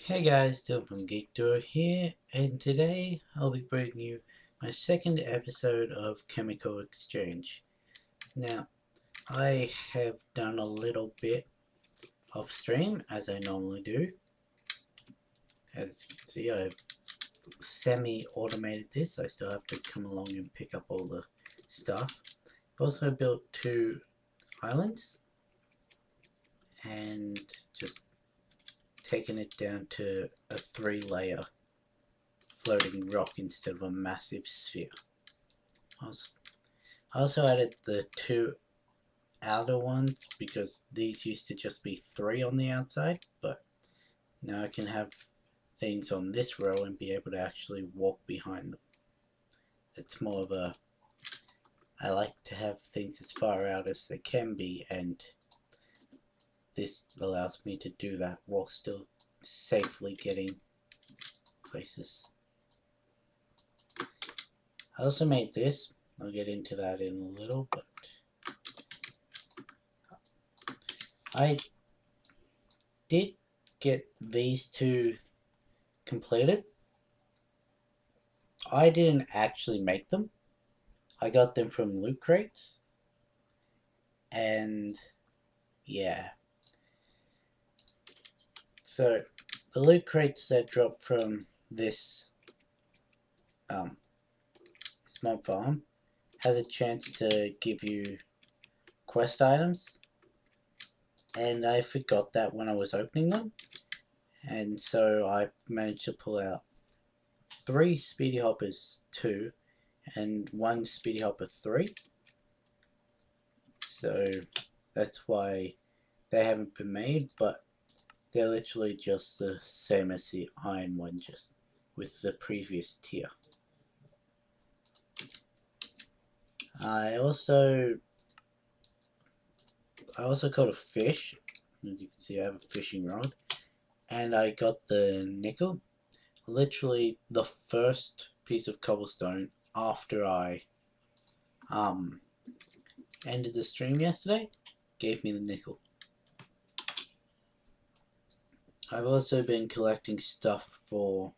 Hey guys, Dylan from Ep.2 here, and today I'll be bringing you my second episode of Chemical Exchange. Now, I have done a little bit off stream, as I normally do. As you can see, I've semi-automated this. I still have to come along and pick up all the stuff. I've also built 2 islands, and just taken it down to a 3-layer floating rock instead of a massive sphere. I also added the 2 outer ones because these used to just be 3 on the outside, but now I can have things on this row and be able to actually walk behind them. It's more of a, I like to have things as far out as they can be, and this allows me to do that while still safely getting places. I also made this. I'll get into that in a little, but I did get these 2 completed. I didn't actually make them. I got them from loot crates, and yeah. So the loot crates that drop from this um, mob farm has a chance to give you quest items, and I forgot that when I was opening them, and so I managed to pull out 3 speedy hoppers 2 and 1 speedy hopper 3. So that's why they haven't been made, but they're literally just the same as the iron one, just with the previous tier. I also caught a fish. As you can see, I have a fishing rod, and I got the nickel. Literally the first piece of cobblestone after I ended the stream yesterday gave me the nickel. I've also been collecting stuff for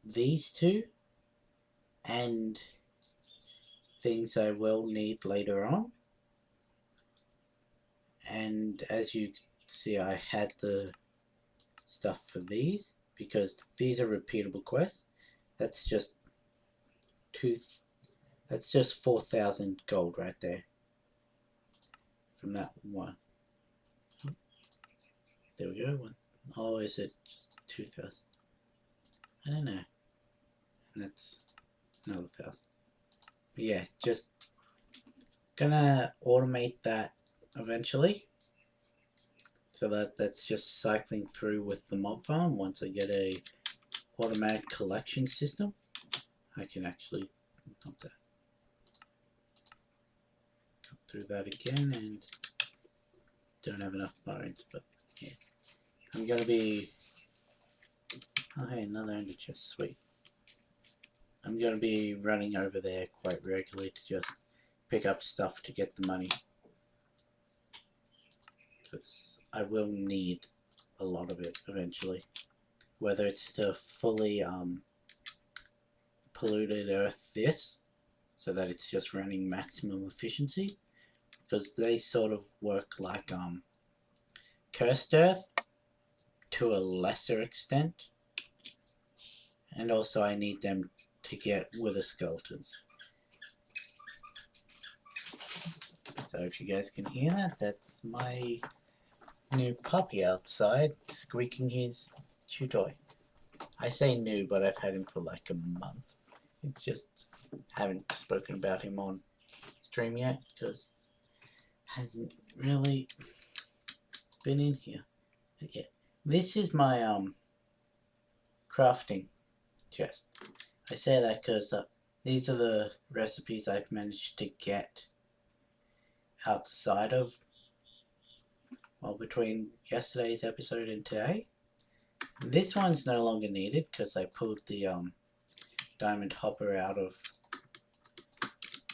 these 2 and things I will need later on. And as you see, I had the stuff for these because these are repeatable quests. That's just 4,000 gold right there from that one. There we go. Oh, is it just 2,000? I don't know. And that's another 1,000. But yeah, just gonna automate that eventually, so that's just cycling through with the mob farm. Once I get a automatic collection system, I can actually not that come through that again, and don't have enough bones. But yeah, I'm gonna be, oh hey, another ender chest, sweet. I'm gonna be running over there quite regularly to just pick up stuff to get the money, because I will need a lot of it eventually, whether it's to fully polluted earth this, so that it's just running maximum efficiency, because they sort of work like cursed earth to a lesser extent, and also I need them to get wither skeletons. So if you guys can hear that, that's my new puppy outside squeaking his chew toy. I say new, but I've had him for like a month. It's just haven't spoken about him on stream yet because hasn't really been in here. But yeah, this is my crafting chest. I say that because these are the recipes I've managed to get outside of, well, between yesterday's episode and today. This one's no longer needed because I pulled the diamond hopper out of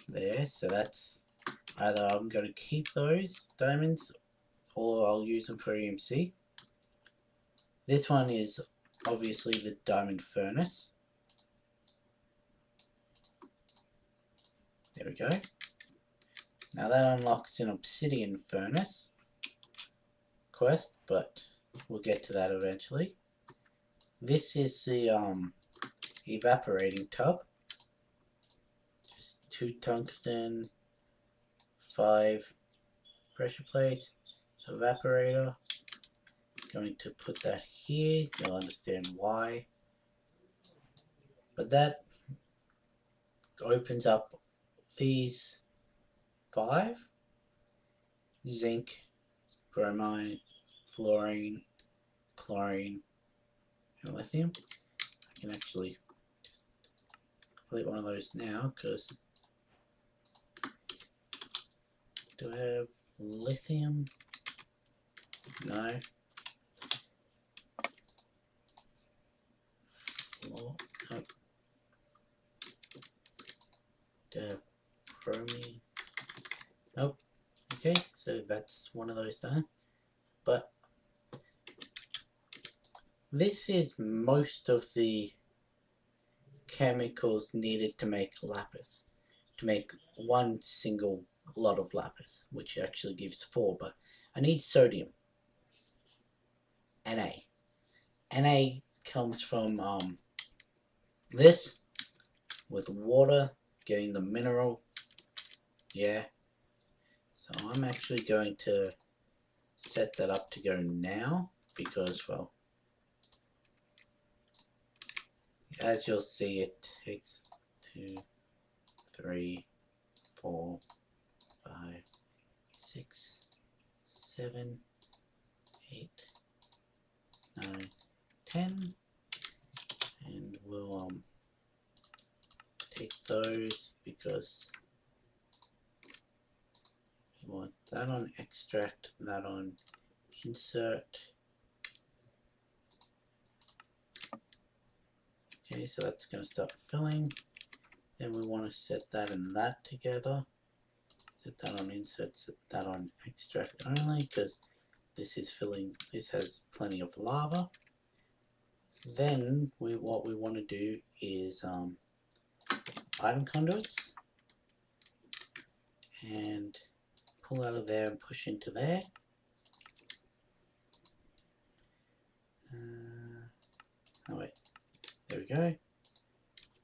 there, so that's either I'm going to keep those diamonds or I'll use them for EMC. This one is obviously the diamond furnace. There we go. Now that unlocks an obsidian furnace quest, but we'll get to that eventually. This is the evaporating tub. Just 2 tungsten, 5 pressure plates, evaporator. Going to put that here. You'll understand why. But that opens up these 5: zinc, bromine, fluorine, chlorine, and lithium. I can actually just complete one of those now, because do I have lithium? No. Nope. Do I have bromine? Nope. Okay, so that's one of those done. But this is most of the chemicals needed to make lapis, to make one single lot of lapis, which actually gives 4, but I need sodium, Na. Na comes from this, with water, getting the mineral, yeah. So I'm actually going to set that up to go now, because, well, as you'll see, it takes 2, 3, 4, 5, 6, 7, 8, 9, 10, and we'll take those because we want that on extract, that on insert. Okay, so that's going to start filling. Then we want to set that and that together. Set that on insert, set that on extract only, because this is filling, this has plenty of lava. Then what we want to do is item conduits, and pull out of there and push into there. Oh wait, there we go.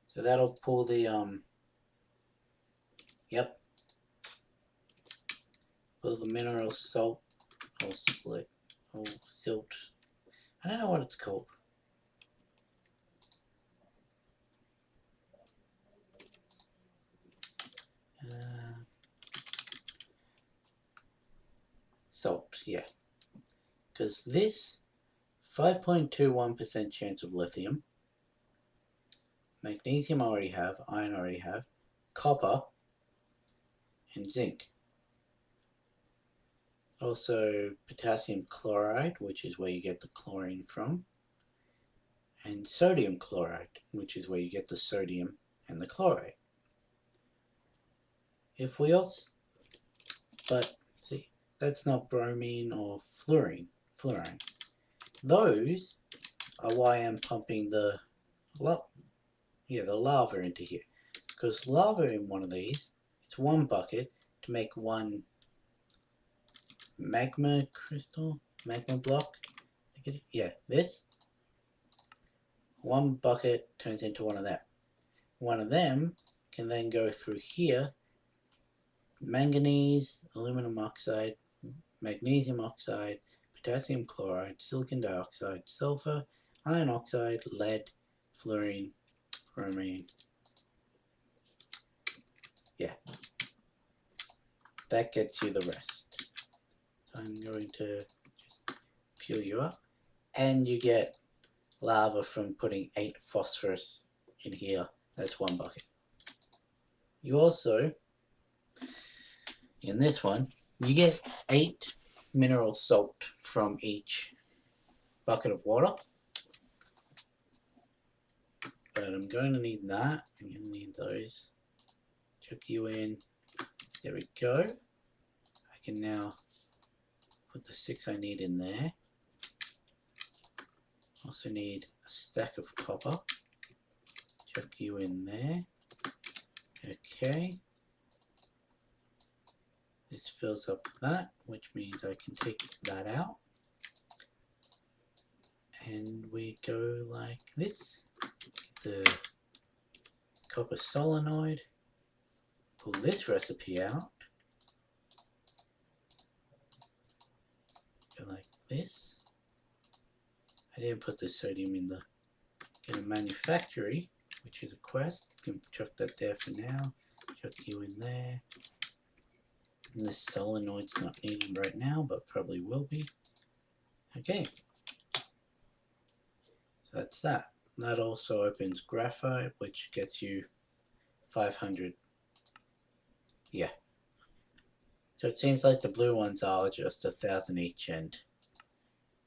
So that'll pull the yep, pull the mineral salt or slit or silt. I don't know what it's called. Salt, yeah. Because this 5.21% chance of lithium, magnesium I already have, iron I already have, copper, and zinc. Also potassium chloride, which is where you get the chlorine from, and sodium chloride, which is where you get the sodium and the chloride. If we also, but see, that's not bromine or fluorine. Those are why I'm pumping the lava into here, because lava in one of these, it's 1 bucket to make 1 magma crystal, magma block. Yeah, this 1 bucket turns into 1 of them. 1 of them can then go through here: manganese, aluminum oxide, magnesium oxide, potassium chloride, silicon dioxide, sulfur, iron oxide, lead, fluorine, bromine. Yeah, that gets you the rest. So I'm going to just fuel you up, and you get lava from putting 8 phosphorus in here. That's 1 bucket. You also, in this one, you get 8 mineral salt from each bucket of water. But I'm going to need that. I'm going to need those. Chuck you in. There we go. I can now put the 6 I need in there. Also need a stack of copper. Chuck you in there. Okay. This fills up that, which means I can take that out. And we go like this. Get the copper solenoid. Pull this recipe out. Go like this. I didn't put the sodium in the get a manufactory, which is a quest. Can chuck that there for now. Chuck you in there. And this solenoid's not needed right now, but probably will be. Okay. So that's that. That also opens graphite, which gets you 500. Yeah. So it seems like the blue ones are just 1,000 each, and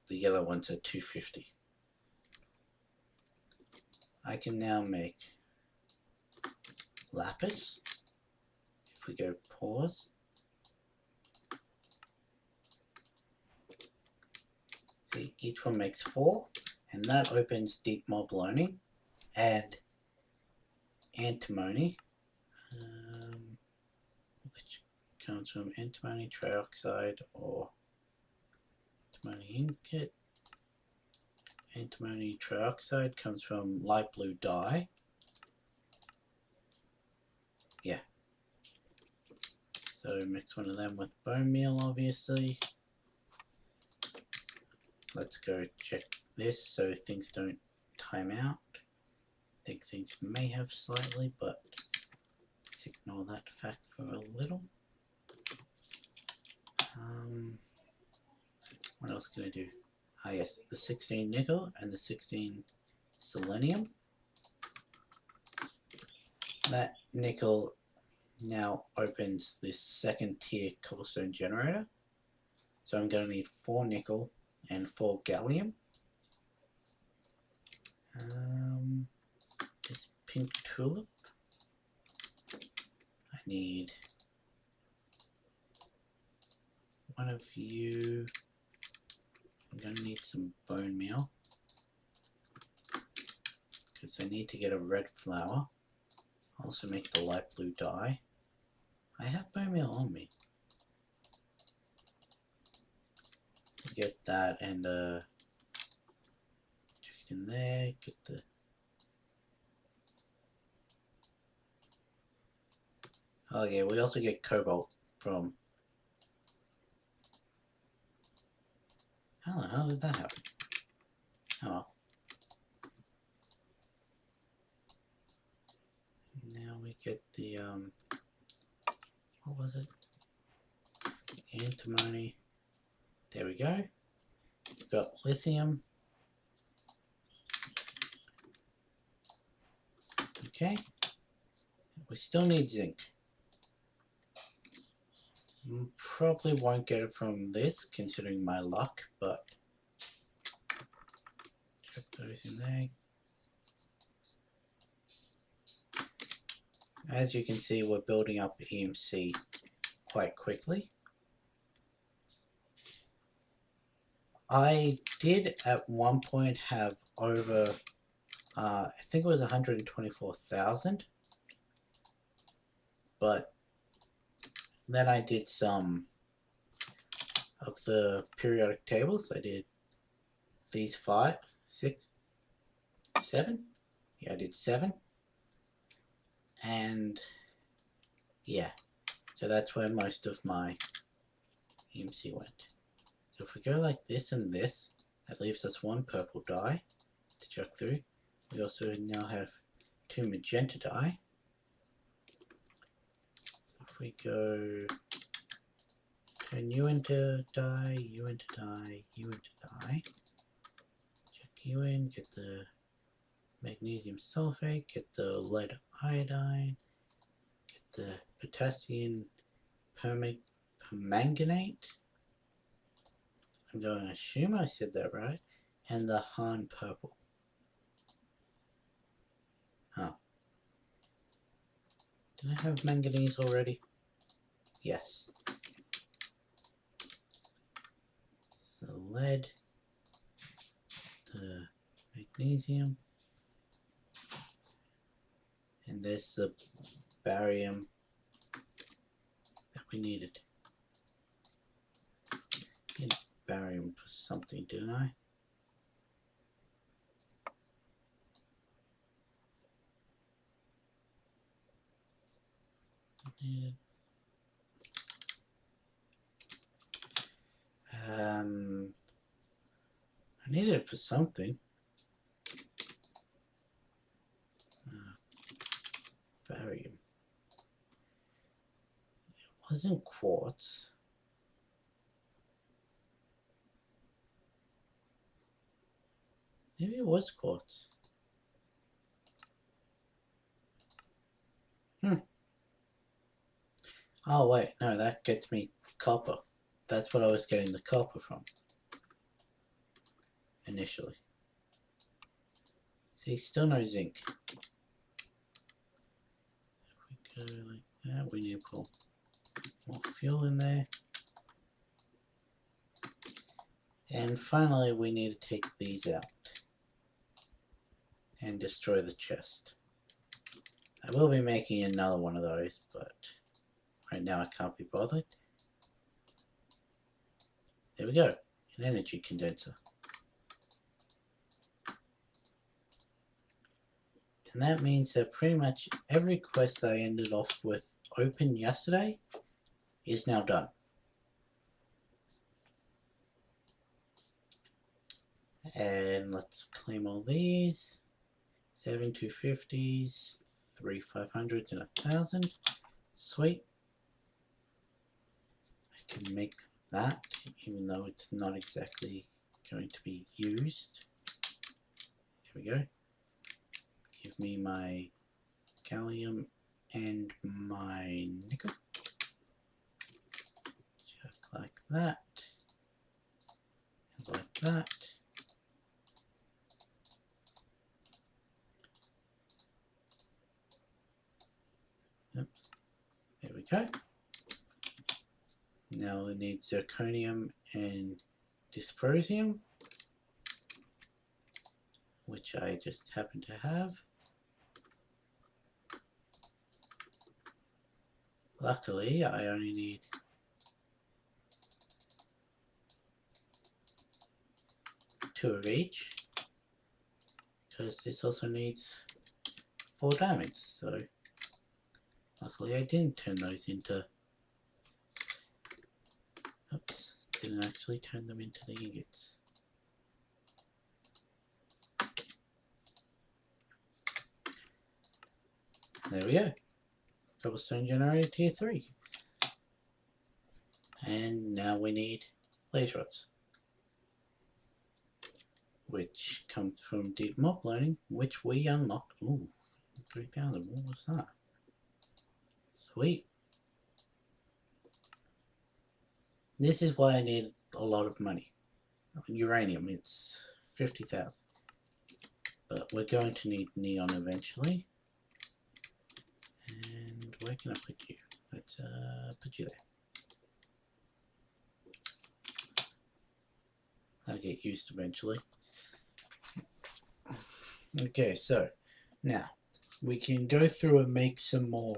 the yellow ones are 250. I can now make lapis. If we go pause. See, each one makes 4, and that opens deep mob learning and antimony, which comes from antimony trioxide or antimony ingot. Antimony trioxide comes from light blue dye. Yeah. So mix one of them with bone meal, obviously. Let's go check this so things don't time out. I think things may have slightly, but let's ignore that fact for a little. What else can I do? Ah yes, the 16 nickel and the 16 selenium. That nickel now opens this second tier cobblestone generator. So I'm going to need 4 nickel and 4 gallium. This pink tulip. I need one of you. I'm going to need some bone meal because I need to get a red flower. Also make the light blue dye. I have bone meal on me. Get that and check it in there. Get the oh yeah, we also get cobalt from. How did that happen? Oh. Now we get the what was it? Antimony. There we go. We've got lithium. Okay. We still need zinc. Probably won't get it from this, considering my luck, but check those in there. As you can see, we're building up EMC quite quickly. I did at one point have over, I think it was 124,000, but then I did some of the periodic tables. I did these 5, 6, 7. Yeah, I did 7. And yeah, so that's where most of my EMC went. So if we go like this and this, that leaves us 1 purple dye to chuck through. We also now have 2 magenta dye. So if we go turn you into dye, you into dye, you into dye, check you in, get the magnesium sulfate, get the lead iodine, get the potassium permanganate. I'm going to assume I said that right. And the Han purple. Oh. Did I have manganese already? Yes. So lead, the magnesium. And there's the barium that we needed. Need barium for something, didn't I? I needed it for something. Barium. It wasn't quartz. Maybe it was quartz. Oh wait, no, that gets me copper. That's what I was getting the copper from initially. See, still no zinc. If we go like that, we need to put more fuel in there. And finally, we need to take these out and destroy the chest. I will be making another one of those, but right now I can't be bothered. There we go, an energy condenser. And that means that pretty much every quest I ended off with open yesterday is now done. And let's claim all these. 7 250s, 3 500s, and 1,000. Sweet. I can make that, even though it's not exactly going to be used. There we go. Give me my gallium and my nickel. Just like that. And like that. Oops. There we go. Now we need zirconium and dysprosium, which I just happen to have. Luckily, I only need 2 of each, because this also needs 4 diamonds, so luckily I didn't turn those into... Oops, didn't actually turn them into the ingots. There we go. Cobblestone generator tier 3. And now we need blaze rods, which comes from deep mob learning, which we unlocked. Ooh, 3,000. What was that? Sweet. This is why I need a lot of money. Uranium, it's 50,000. But we're going to need neon eventually. And where can I put you? Let's put you there. That'll get used eventually. Okay, so now we can go through and make some more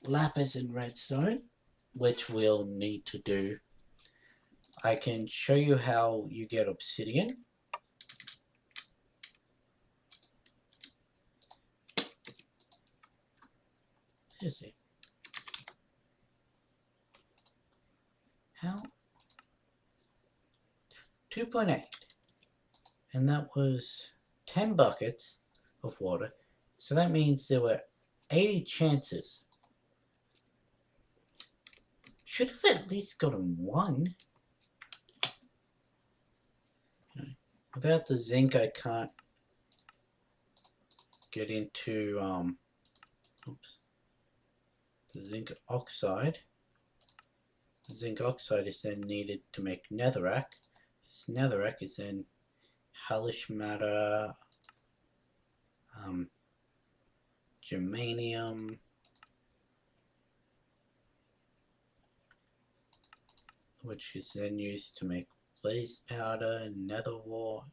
lapis and redstone, which we'll need to do. I can show you how you get obsidian. Seriously. How? 2.8. And that was 10 buckets of water. So that means there were 80 chances. Should have at least gotten 1. Without the zinc, I can't get into the zinc oxide. The zinc oxide is then needed to make netherrack. This netherrack is then hellish matter, germanium, which is then used to make blaze powder, nether wart,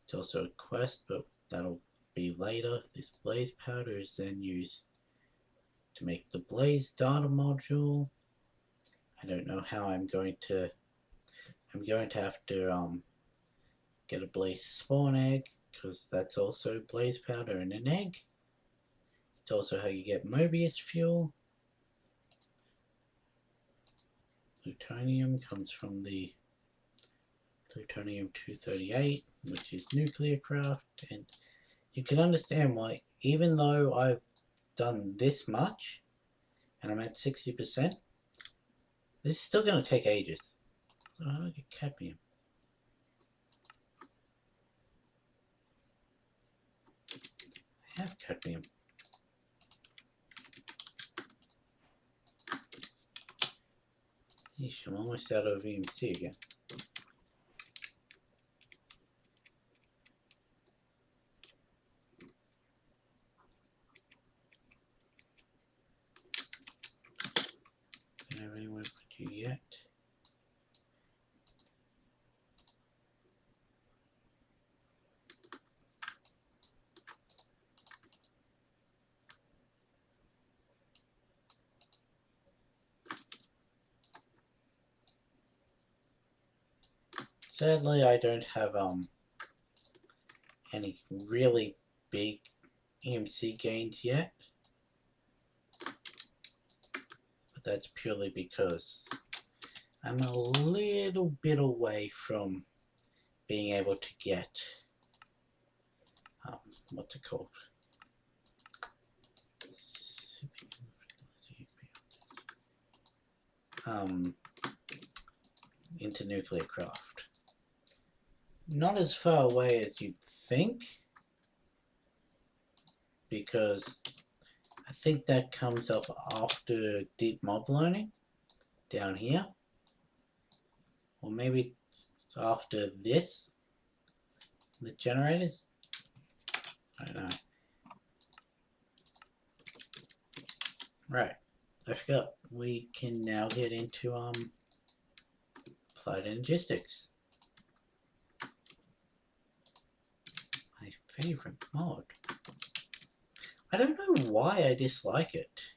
It's also a quest, but that'll be later. This blaze powder is then used to make the blaze data module. I don't know how I'm going to have to get a blaze spawn egg, because that's also blaze powder and an egg. It's also how you get Mobius fuel. Plutonium comes from the plutonium-238, which is nuclear craft, and you can understand why, even though I've done this much and I'm at 60%, this is still going to take ages. So how do I get cadmium? I have cadmium. Yeesh, I'm almost out of EMC again. Don't have anywhere to put you yet. Sadly, I don't have any really big EMC gains yet, but that's purely because I'm a little bit away from being able to get what's it called? Into nuclear craft. Not as far away as you'd think, because I think that comes up after deep mob learning down here, or maybe it's after this, the generators. I don't know. Right, I forgot. We can now get into applied logistics. My favorite mod. I don't know why I dislike it,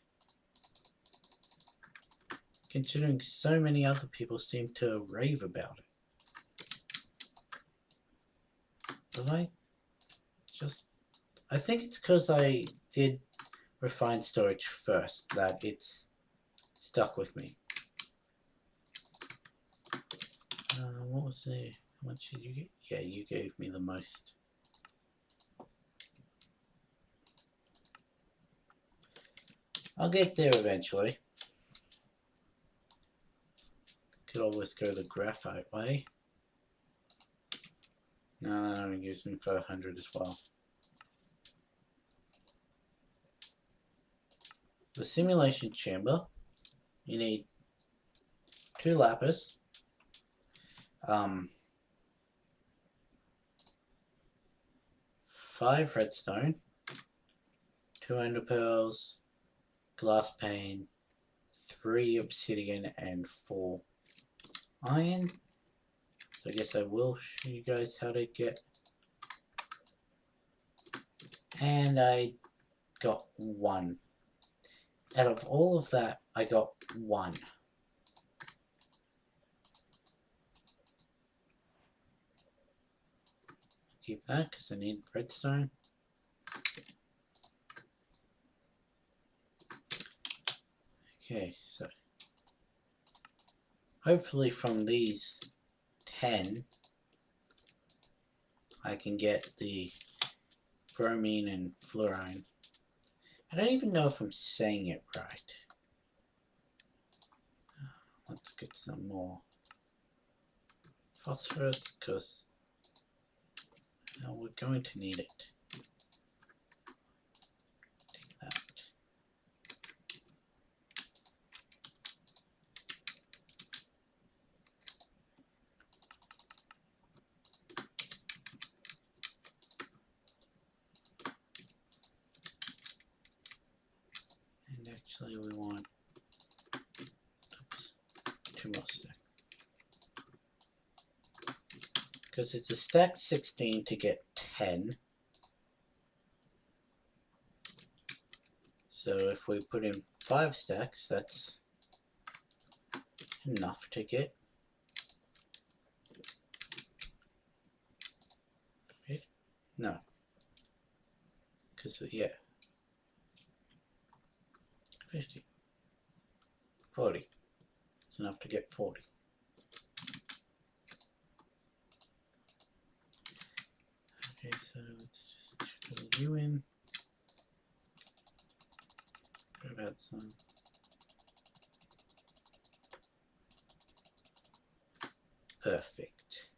considering so many other people seem to rave about it. But I think it's because I did refined storage first that it's stuck with me. What was the, how much did you get? Yeah, you gave me the most. I'll get there eventually. Could always go the graphite way. No, that only gives me 500 as well. The simulation chamber, you need 2 lapis, 5 redstone, 2 ender pearls, glass pane, 3 obsidian, and 4 iron. So I guess I will show you guys how to get. And I got 1. Out of all of that, I got 1. Keep that because I need redstone. Okay, so hopefully from these 10, I can get the bromine and fluorine. I don't even know if I'm saying it right. Let's get some more phosphorus because we're going to need it. Take that. And actually we want 2 more stacks. because it's a stack 16 to get 10. So if we put in 5 stacks, that's enough to get 50. No, because yeah, 50, 40. It's enough to get 40. Okay, so let's just check the U in. What about some? Perfect.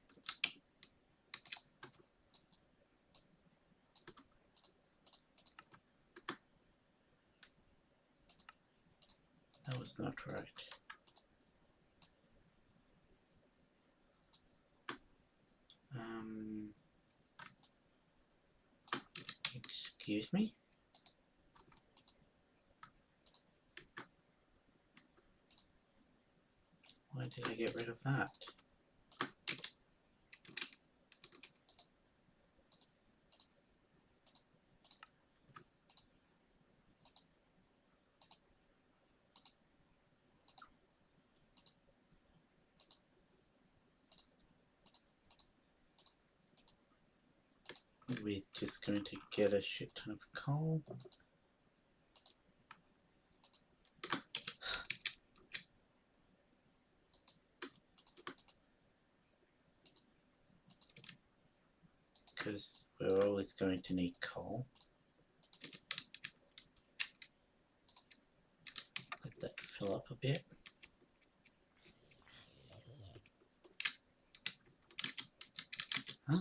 That was not right. Excuse me? Why did I get rid of that? We're just going to get a shit ton of coal. Because we're always going to need coal. Let that fill up a bit. Huh?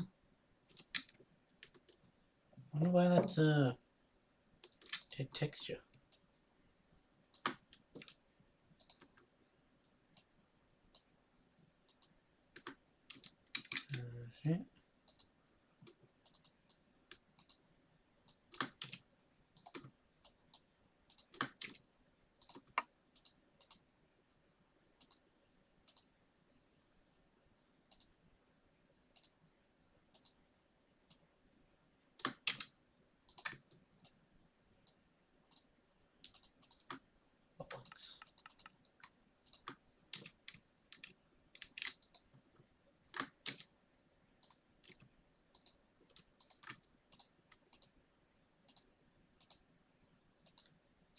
I wonder why that's a texture. Okay. Box.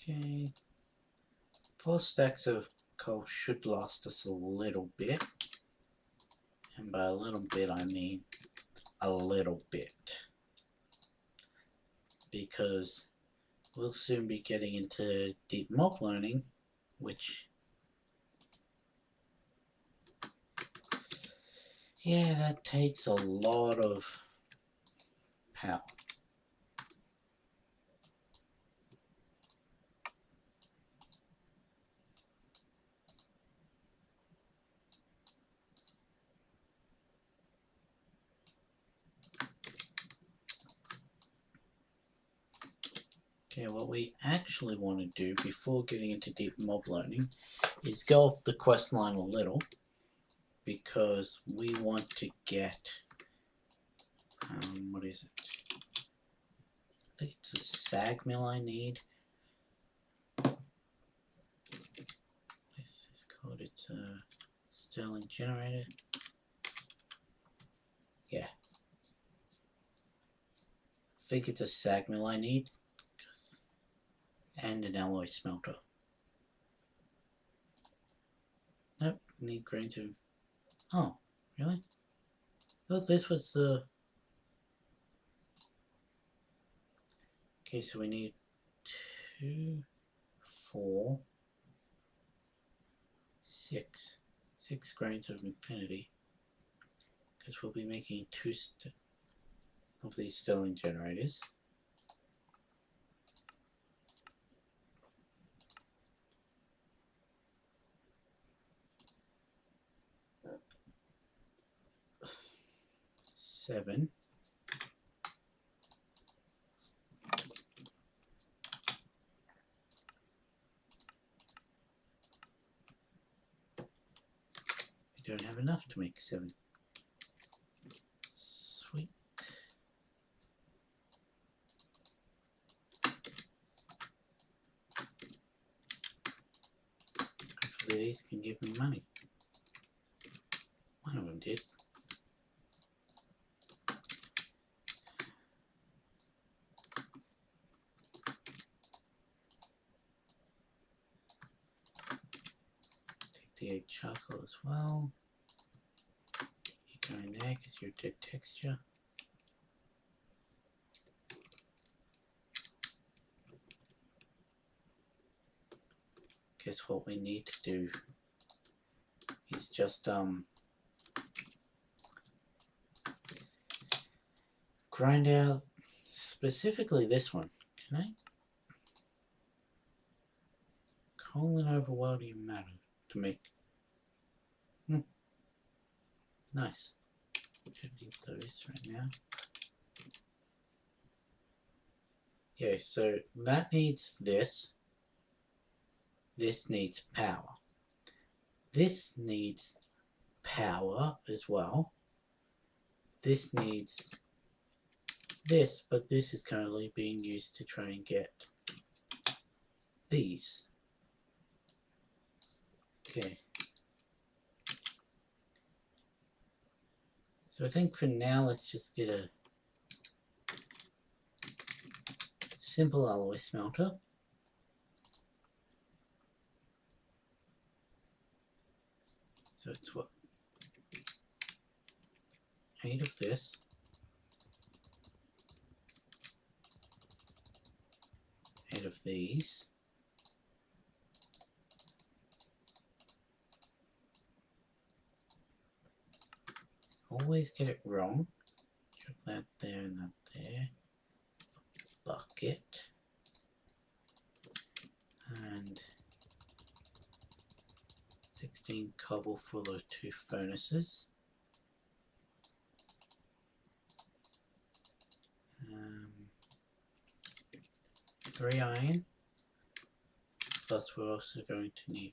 Okay. 4 stacks of coal should last us a little bit. And by a little bit, I mean a little bit. Because we'll soon be getting into deep mob learning, which, yeah, that takes a lot of power. Okay, what we actually want to do before getting into deep mob learning is go off the quest line a little, because we want to get, what is it? I think it's a sag mill I need. This is called, it's a Sterling generator. Yeah. I think it's a sag mill I need. And an alloy smelter. Nope, need grains of... Oh, really? I thought this was the... Okay, so we need 2, 4, 6. 6 grains of infinity. Because we'll be making 2 of these Sterling generators. Seven. We don't have enough to make 7. hopefully these can give me money. One of them did. Take the egg charcoal as well. You go in there because you're dead texture. Guess what we need to do is just grind out specifically this one. Can I? Colon overwhelming matter to make. Nice. Don't need those right now. Okay, so that needs this. This needs power. This needs power as well. This needs this, but this is currently being used to try and get these. Okay. So I think for now, let's just get a simple alloy smelter. So it's what? 8 of this. 8 of these. Always get it wrong. Chuck that there and that there. Bucket. And 16 cobble for the 2 furnaces. 3 iron. Plus we're also going to need,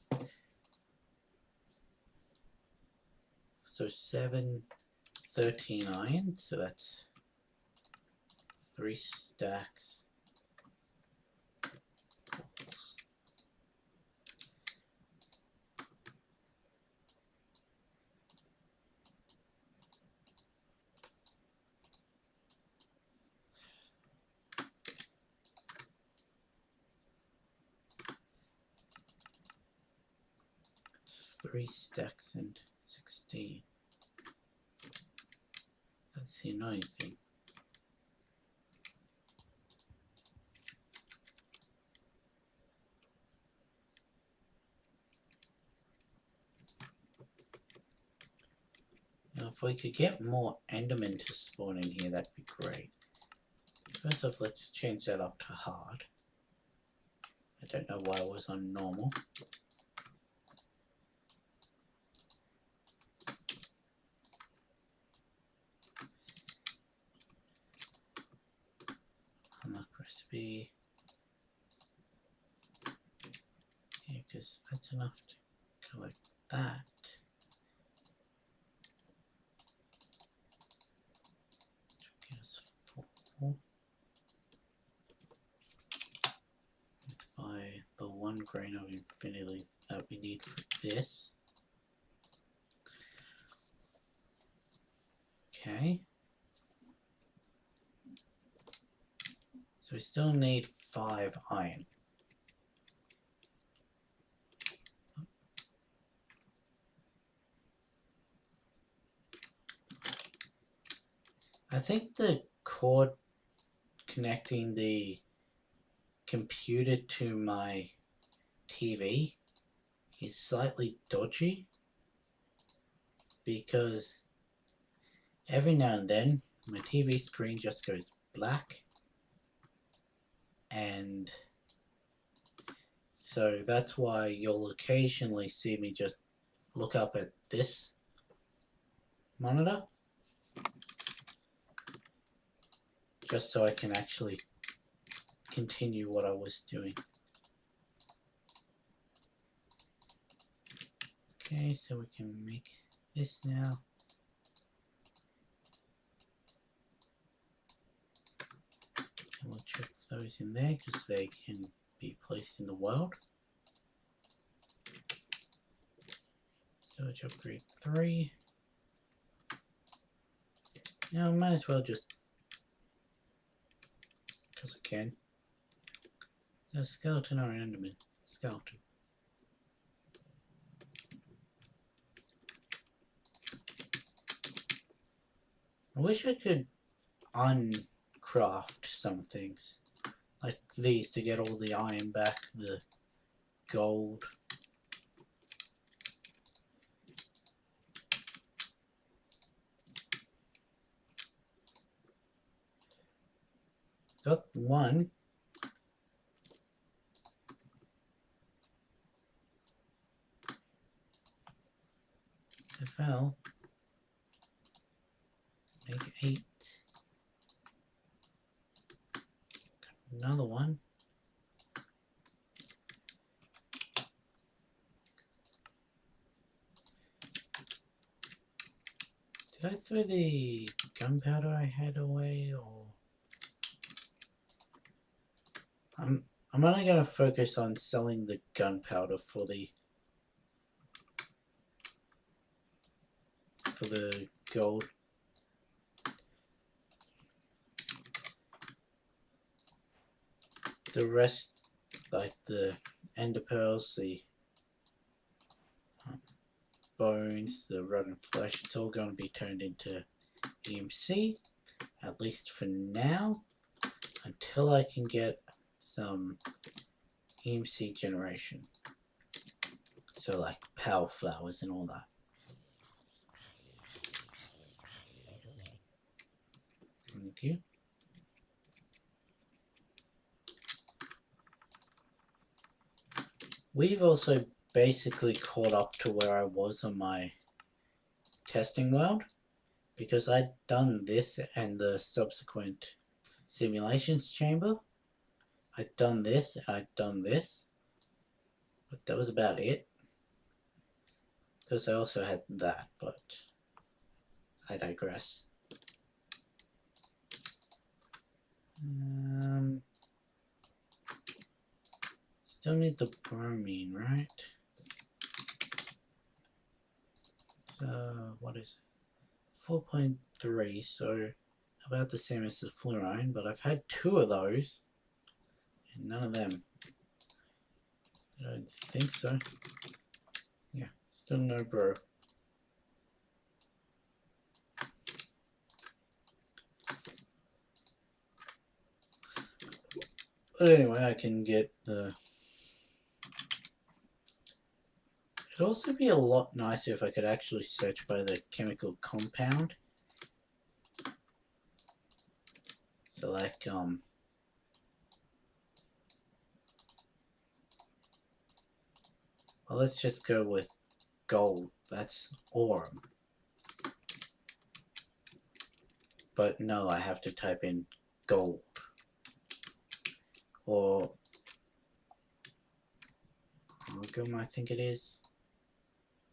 so 7, 13 iron, so that's 3 stacks. 3 stacks and 16. That's the annoying thing. Now if we could get more Endermen to spawn in here, that'd be great. First off, let's change that up to hard. I don't know why it was on normal. Unlock recipe. Okay, because that's enough to collect that. Get us 4. Let's buy the 1 grain of infinity that we need for this. Okay. So we still need 5 iron. I think the cord connecting the computer to my TV is slightly dodgy, because every now and then my TV screen just goes black, and so that's why you'll occasionally see me just look up at this monitor just so I can actually continue what I was doing. Okay, so we can make this now. And we'll chuck those in there because they can be placed in the world. Storage upgrade 3. Now I might as well just, because I can. Is that a skeleton or an enderman? Skeleton. I wish I could uncraft some things. Like these to get all the iron back, the gold. Got one. I fell. Make 8. Got another one. Did I throw the gunpowder I had away, or I'm only gonna focus on selling the gunpowder for the gold. The rest, like the ender pearls, the bones, the rotten flesh, it's all going to be turned into EMC, at least for now, until I can get some EMC generation. So like power flowers and all that. Thank you. We've also basically caught up to where I was on my testing world, because I'd done this and the subsequent simulations chamber. I'd done this and I'd done this, but that was about it, because I also had that, but I digress. Still need the bromine, right? So what is it? 4.3, so about the same as the fluorine, but I've had 2 of those and none of them. I don't think so. Yeah, still no bro. But anyway, I can get the... It'd also be a lot nicer if I could actually search by the chemical compound. So like, well, let's just go with gold. That's ore. But no, I have to type in gold. Or amalgam, I think it is,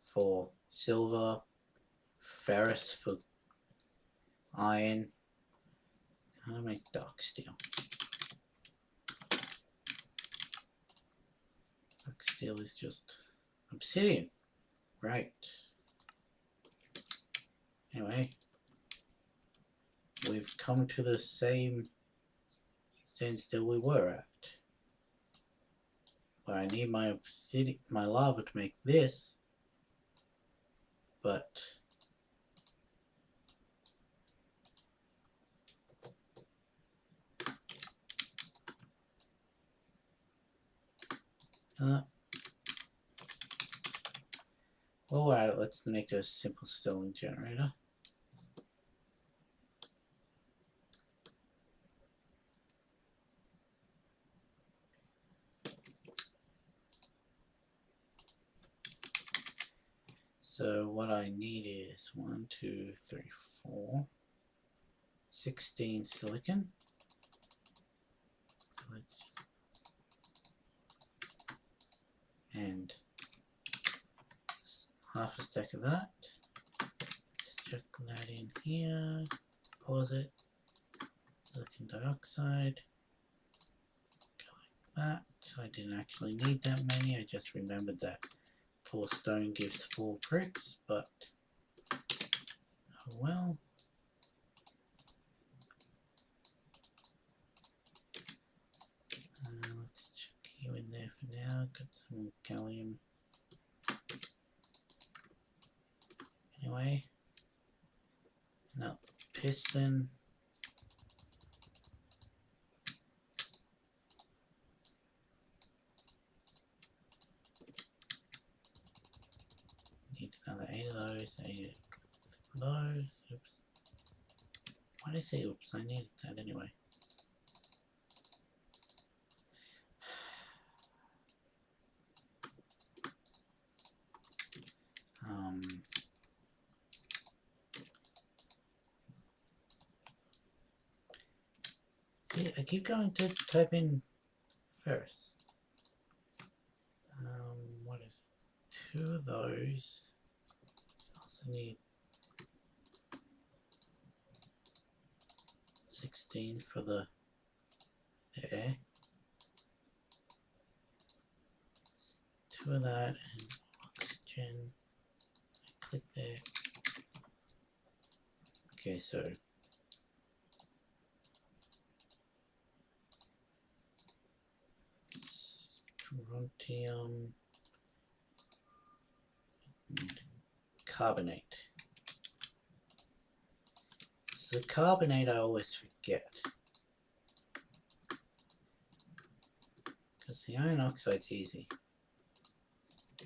for silver, ferrous for iron. How do I make dark steel? Dark steel is just obsidian, right? Anyway, we've come to the same standstill we were at, where I need my obsidian, my lava to make this, but alright, let's make a simple stone generator. So what I need is 1, 2, 3, 4, 16 silicon. Let's just, and half a stack of that. Just chuck that in here. Pause it. Silicon dioxide. Go like that. So I didn't actually need that many. I just remembered that 4 stone gives 4 bricks, but oh well. Let's chuck you in there for now. Got some gallium. Anyway, another piston. Need another 8 of those, 8 of those. Oops. Why did I say oops? I needed that anyway. See, I keep going to type in first. What is it? 2 of those. I also need 16 for the air. 2 of that and oxygen. Click there. Okay, so strontium and carbonate. So the carbonate I always forget, because the iron oxide's easy.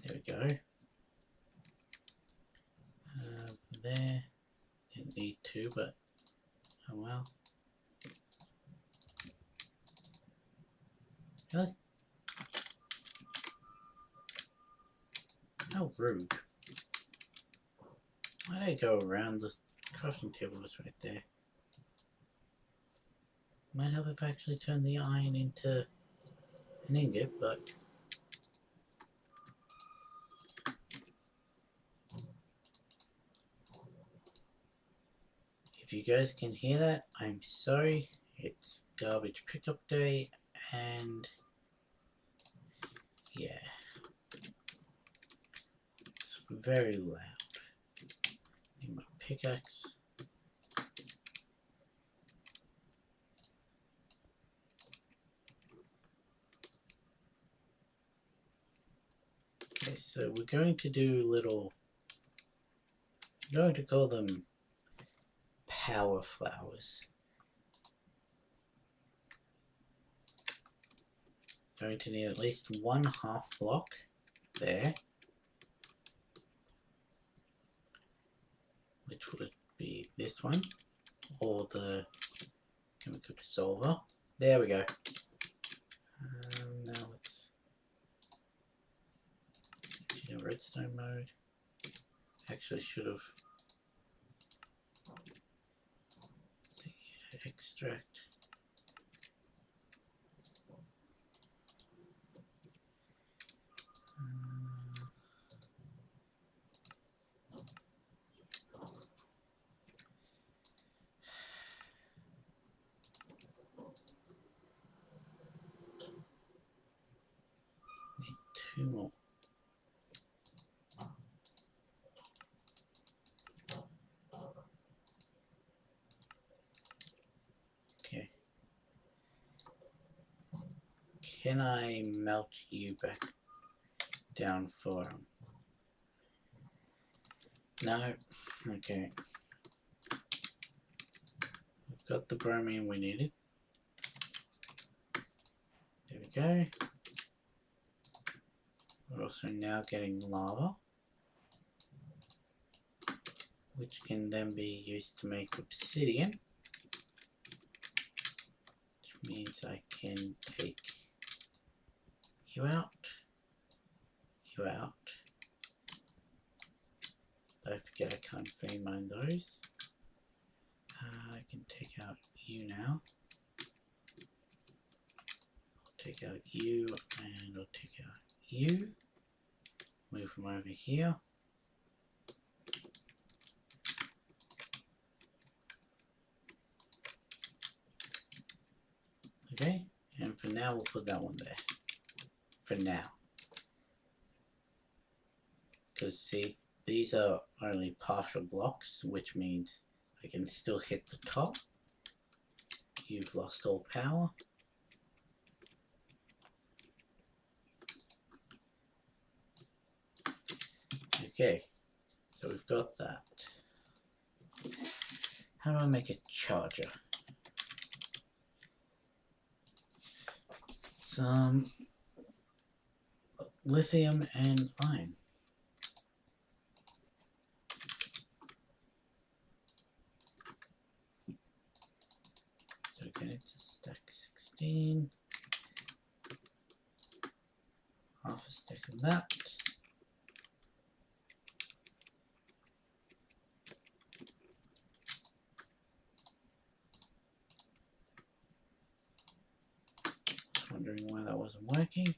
There we go. There. Didn't need to, but oh well. Really? How rude. Why did I go around the crafting table? Was right there. Might help if I actually turn the iron into an ingot, but if you guys can hear that, I'm sorry. It's garbage pickup day, and yeah, it's very loud. Need my pickaxe. Okay, so we're going to do little, I'm going to call them power flowers. Going to need at least 1 half block there, which would be this one, or the chemical dissolver. There we go. Now let's do redstone mode. Actually should have extract. Need 2 more. Okay. Can I melt you back down for him? No. Okay. We've got the bromine we needed. There we go. We're also now getting lava, which can then be used to make obsidian, which means I can take you out, you out. I forget I can't vein mine those. I can take out you now. I'll take out you, and I'll take out you. Move from over here. Okay, and for now we'll put that one there. For now. because see, these are only partial blocks, which means I can still hit the top. You've lost all power. Okay, so we've got that. How do I make a charger? Some lithium and iron. So connect to stack 16. Half a stack of that. Just wondering why that wasn't working.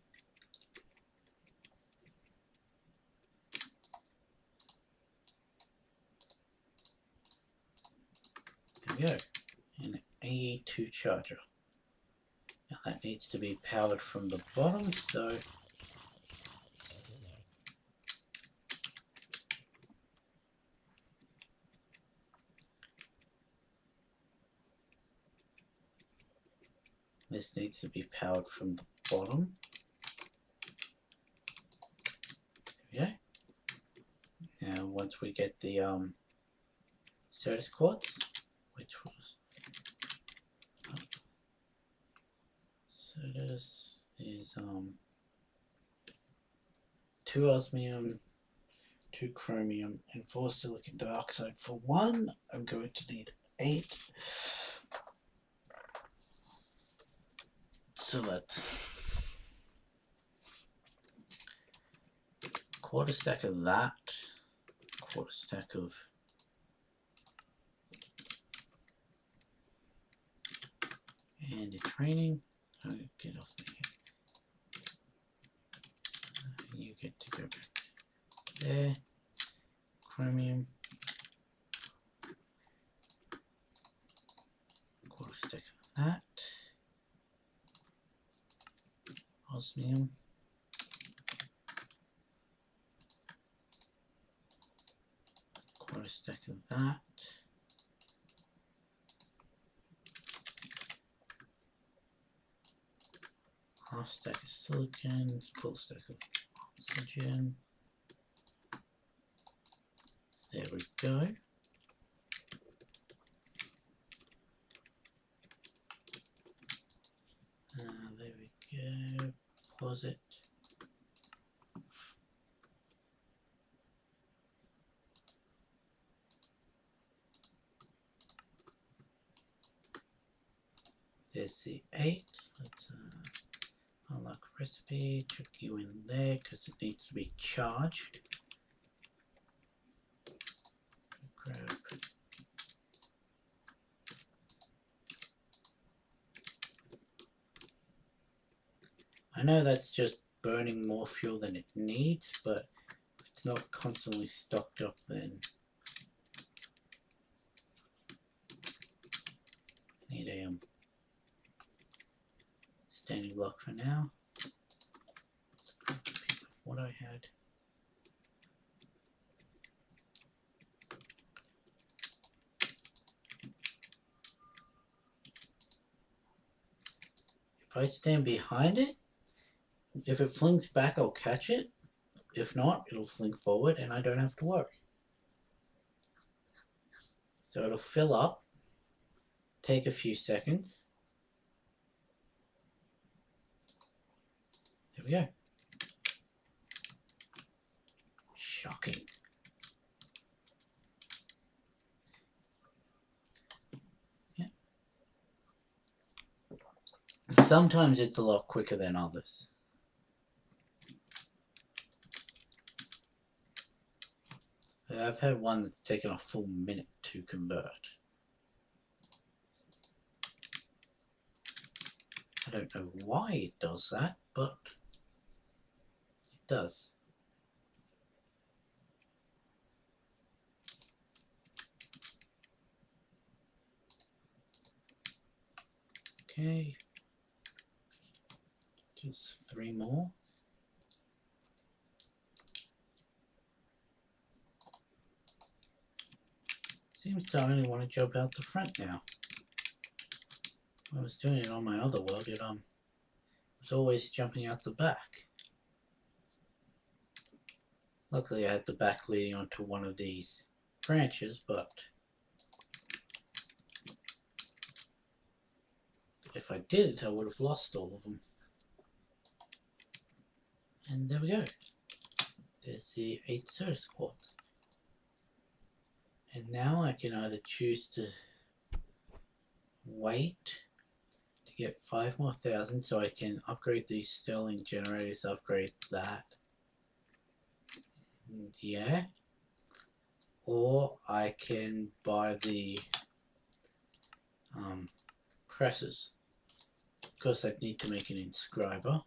There we go. An Ep.2 charger. Now that needs to be powered from the bottom, so this needs to be powered from the bottom. There we go. Now once we get the Certus quartz, which was Certus is 2 osmium, 2 chromium, and 4 silicon dioxide. For 1, I'm going to need 8. So that's quarter stack of that, quarter stack of and training. Oh, get off me. You get to go back there. Chromium. Quarter stack of that. Osmium. Quarter stack of that. Half stack of silicon, full stack of oxygen. There we go. There we go. Pause it. There's the 8. Let's unlock recipe, chuck you in there because it needs to be charged. Grab. I know that's just burning more fuel than it needs, but if it's not constantly stocked up, then I need a standing block for now. Let's grab a piece of what I had. If I stand behind it, if it flings back, I'll catch it. If not, it'll fling forward and I don't have to worry. So it'll fill up, take a few seconds. There we go. Shocking. Yeah. Sometimes it's a lot quicker than others. I've had one that's taken a full minute to convert. I don't know why it does that, but it does. Okay, just 3 more. Seems to only want to jump out the front now. I was doing it on my other world, it was always jumping out the back. Luckily I had the back leading onto one of these branches, but if I didn't, I would have lost all of them. And there we go. There's the 8 Certus quartz. And now I can either choose to wait to get 5 more thousand so I can upgrade these Sterling generators, upgrade that. Yeah. Or I can buy the presses. Of course I'd need to make an inscriber.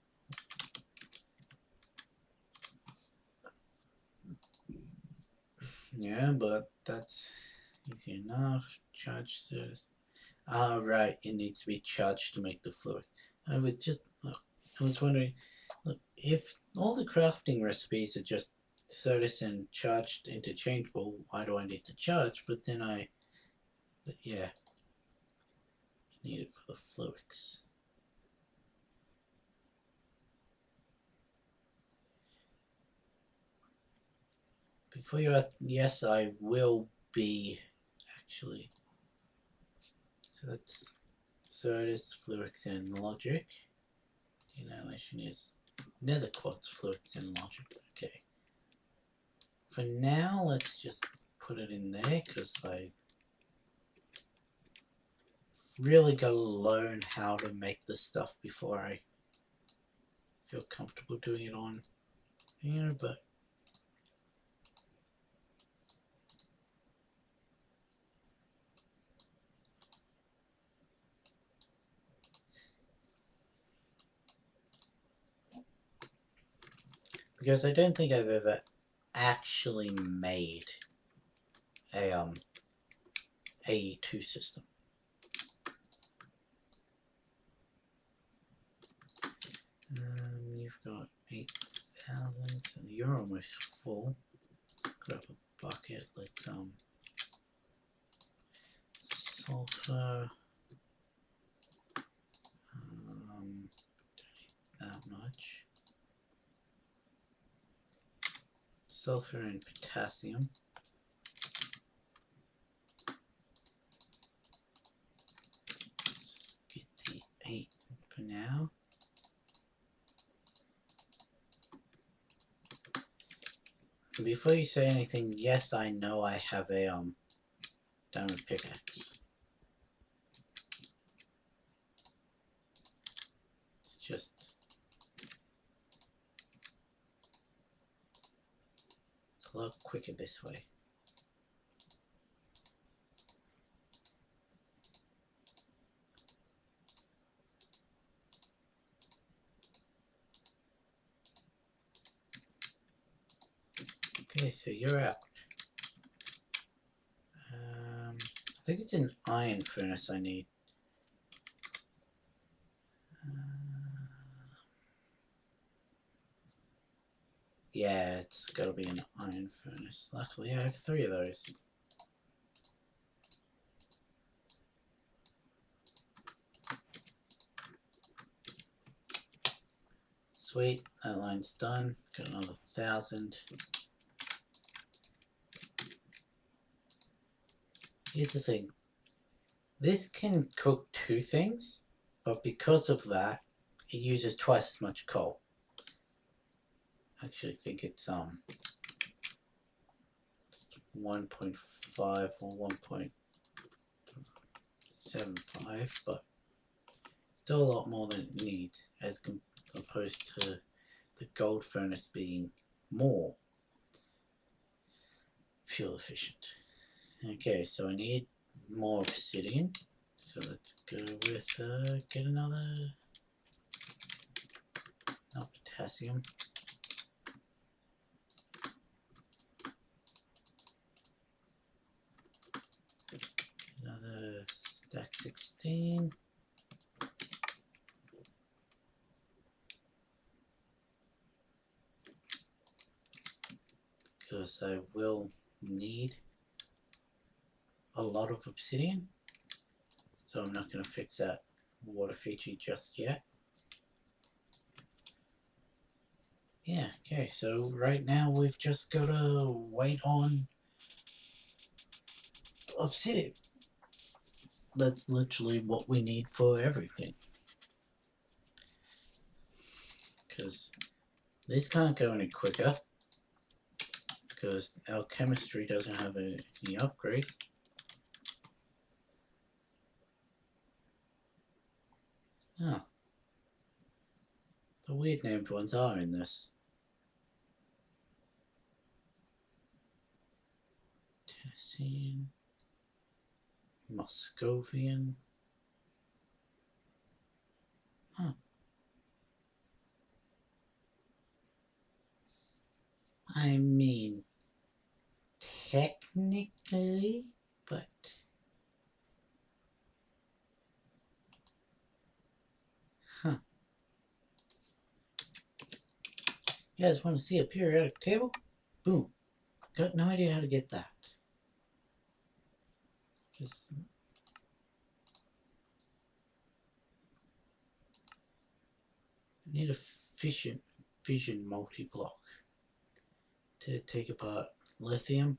Yeah, but that's easy enough. Charge service. Ah, right, it needs to be charged to make the fluid. I was wondering, look, if all the crafting recipes are just Certus and charged interchangeable, why do I need to charge? But yeah, need it for the fluids. Before you ask, yes, I will be, actually. So that's Certus, fluids, and logic. The annihilation is nether quartz, fluids, and logic. Okay. For now, let's just put it in there, because I really gotta learn how to make this stuff before I feel comfortable doing it on here, but because I don't think I've ever actually made a AE2 system. You've got 8,000, so you're almost full. Grab a bucket, let's sulfur, don't need that much. Sulfur and potassium. Let's get the 8 for now. Before you say anything, yes, I know I have a diamond pickaxe. It's just a lot quicker this way. Okay, so you're out. I think it's an iron furnace I need. Yeah, it's gotta be an iron furnace. Luckily I have 3 of those. Sweet, that line's done. Got another 1,000. Here's the thing. This can cook 2 things, but because of that, it uses twice as much coal. I actually think it's 1.5 or 1.75, but still a lot more than it needs, as opposed to the gold furnace being more fuel efficient. Okay, so I need more obsidian, so let's go with get another, not potassium. Another stack 16. Because I will need a lot of obsidian, so I'm not going to fix that water feature just yet. Yeah, okay, so right now we've just got to wait on obsidian. That's literally what we need for everything. Because this can't go any quicker, because our chemistry doesn't have any upgrades. Oh. The weird named ones are in this. Tennessean, Muscovian. Huh. I mean, technically, but... Huh. You guys want to see a periodic table? Boom. Got no idea how to get that. Just... need a fission multi-block to take apart lithium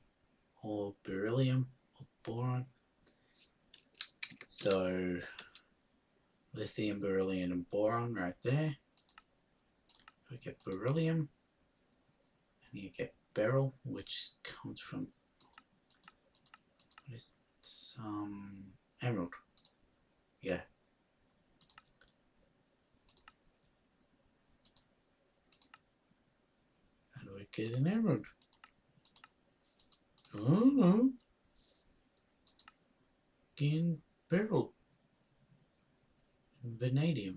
or beryllium or boron. So lithium, beryllium, and boron right there. We get beryllium, and you get beryl, which comes from what is it? Emerald. Yeah. How do I get an emerald? Oh no. Again, beryl. Vanadium.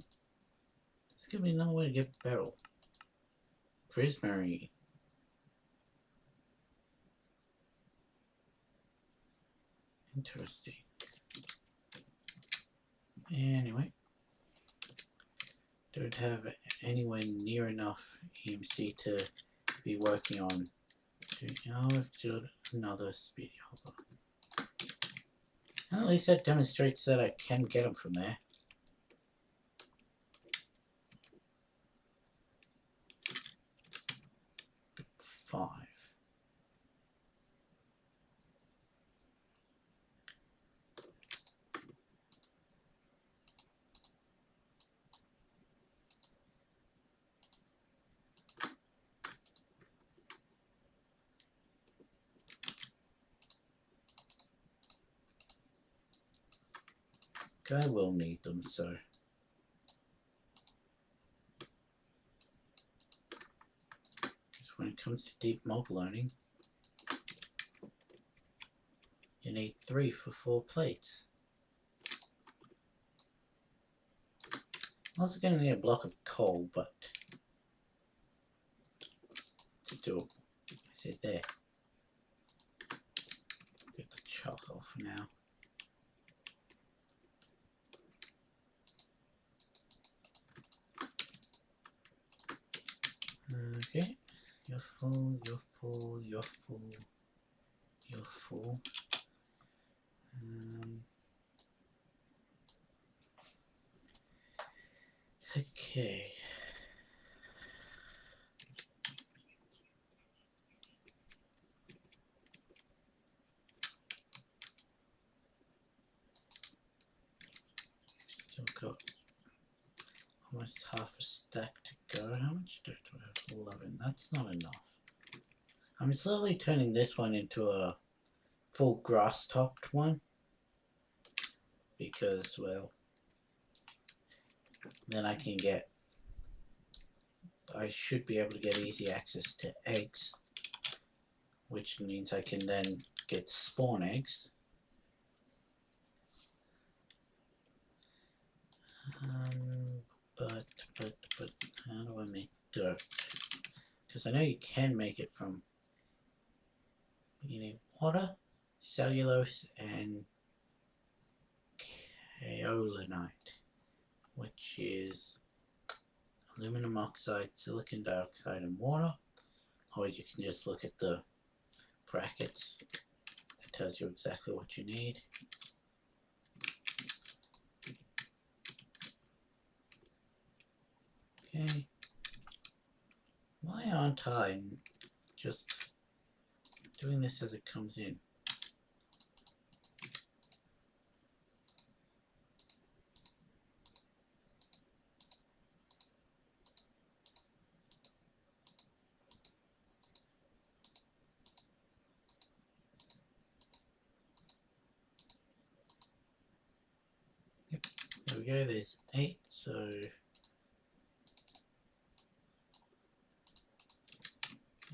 Just give me another way to get beryl. Prismarine. Interesting. Anyway. Don't have anywhere near enough EMC to be working on. Now I've got another speedy hopper. At least that demonstrates that I can get them from there. Five. I will need them, so. Because when it comes to deep mog learning, you need 3 for 4 plates. I'm also going to need a block of coal, but still, I said there. Get the charcoal for now. Okay, you're full, you're full, you're full, you're full. Okay. Still got almost half a stack to go. How much do I have? 11. That's not enough. I'm slowly turning this one into a full grass topped one. Because, well, then I should be able to get easy access to eggs. Which means I can then get spawn eggs. But how do I make dirt? Because I know you can make it from, you need water, cellulose, and kaolinite, which is aluminum oxide, silicon dioxide, and water. Or you can just look at the brackets that tells you exactly what you need. Okay. Why aren't I just doing this as it comes in? Yep. There we go, there's 8, so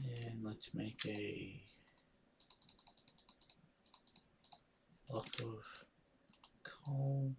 and let's make a block of coal.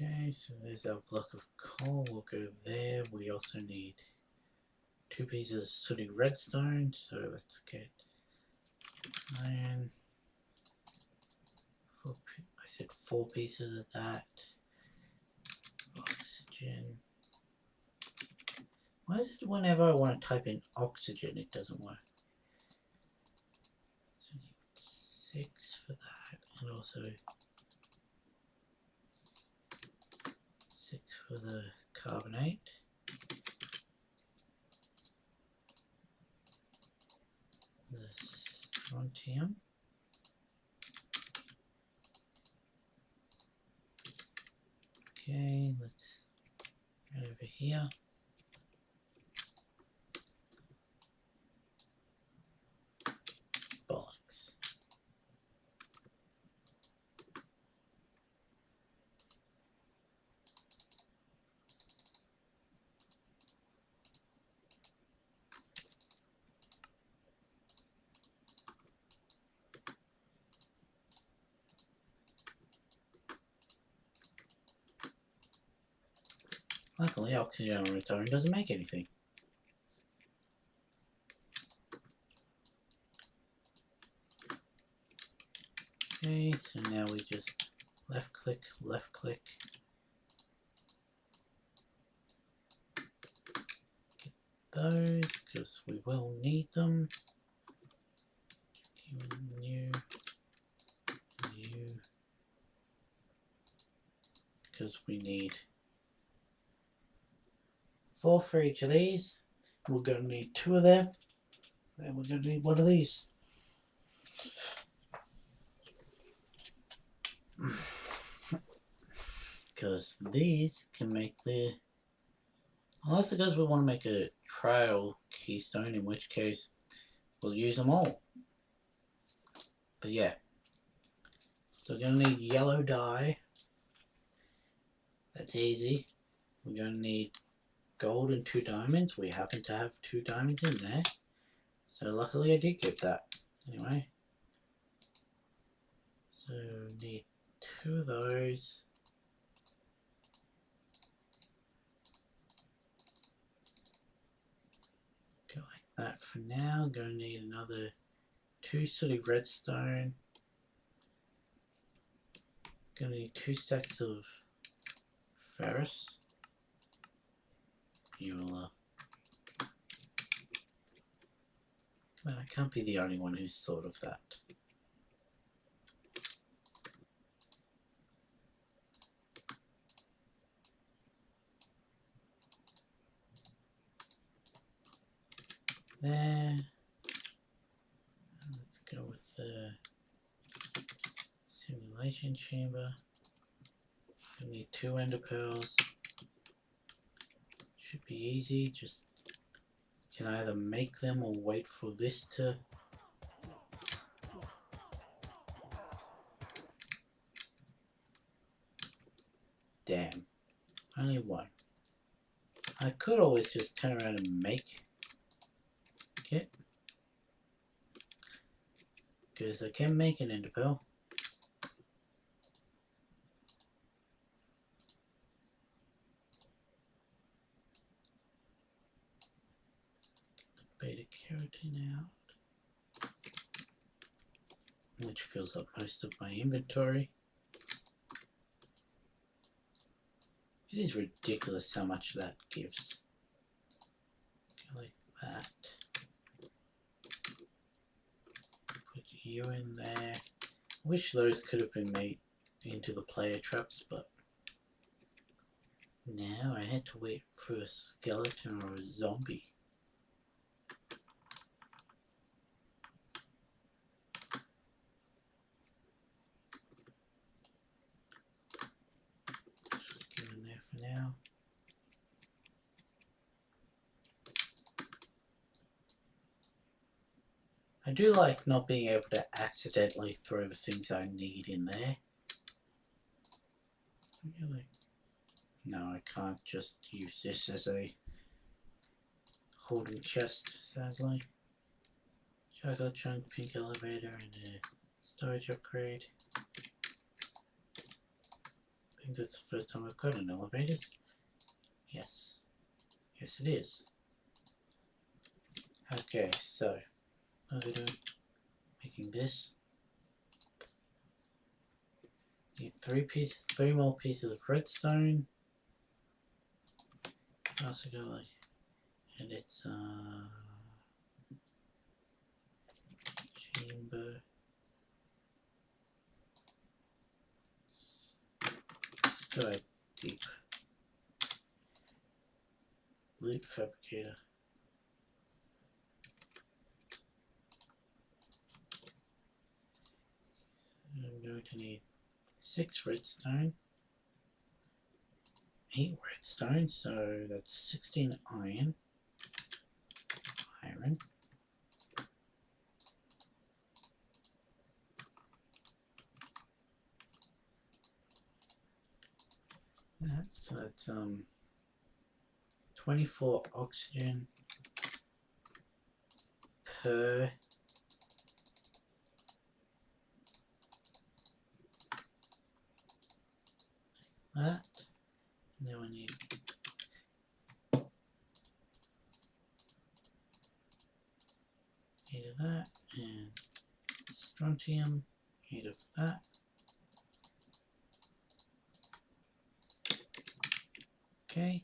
Okay, so there's our block of coal, we'll go there. We also need 2 pieces of sooty redstone, so let's get iron. I said 4 pieces of that. Oxygen. Why is it whenever I want to type in oxygen it doesn't work? So I need 6 for that, and also 6 for the carbonate. The strontium. Okay, let's go over here. Bollocks. Luckily, oxygen on its own doesn't make anything. Okay, so now we just left click, get those because we will need them. New, because we need 4 for each of these. We're going to need 2 of them, and we're going to need 1 of these. Because these can make the... Unless it does we want to make a trail keystone, in which case we'll use them all. But yeah. So we're going to need yellow dye. That's easy. We're going to need gold and 2 diamonds. We happen to have 2 diamonds in there. So luckily I did get that. Anyway. So need 2 of those. Go like that for now. Going to need another 2 sooty redstone. Going to need 2 stacks of ferrous. You'll man, I can't be the only one who's thought of that. There. Let's go with the simulation chamber. We need 2 ender pearls. Should be easy, just can either make them or wait for this to... Damn, only 1. I could always just turn around and make it, because I can make an ender pearl. Pin out, which fills up most of my inventory. It is ridiculous how much that gives. Go like that. Put you in there. Wish those could have been made into the player traps, but now I had to wait for a skeleton or a zombie. Just get in there for now. I do like not being able to accidentally throw the things I need in there. Really? No, I can't just use this as a holding chest, sadly. Chocolate chunk, pink elevator, and a storage upgrade. I think that's the first time I've got an elevator. Yes. Yes, it is. Okay, so what are we doing? Making this. Need three more pieces of redstone. I also got like, and it's chamber. Let's go deep. Loot fabricator. So I'm going to need 6 redstone. 8 redstone, so that's 16 iron. So it's 24 oxygen per that. Now I need 8 of that, and strontium, 8 of that. Okay.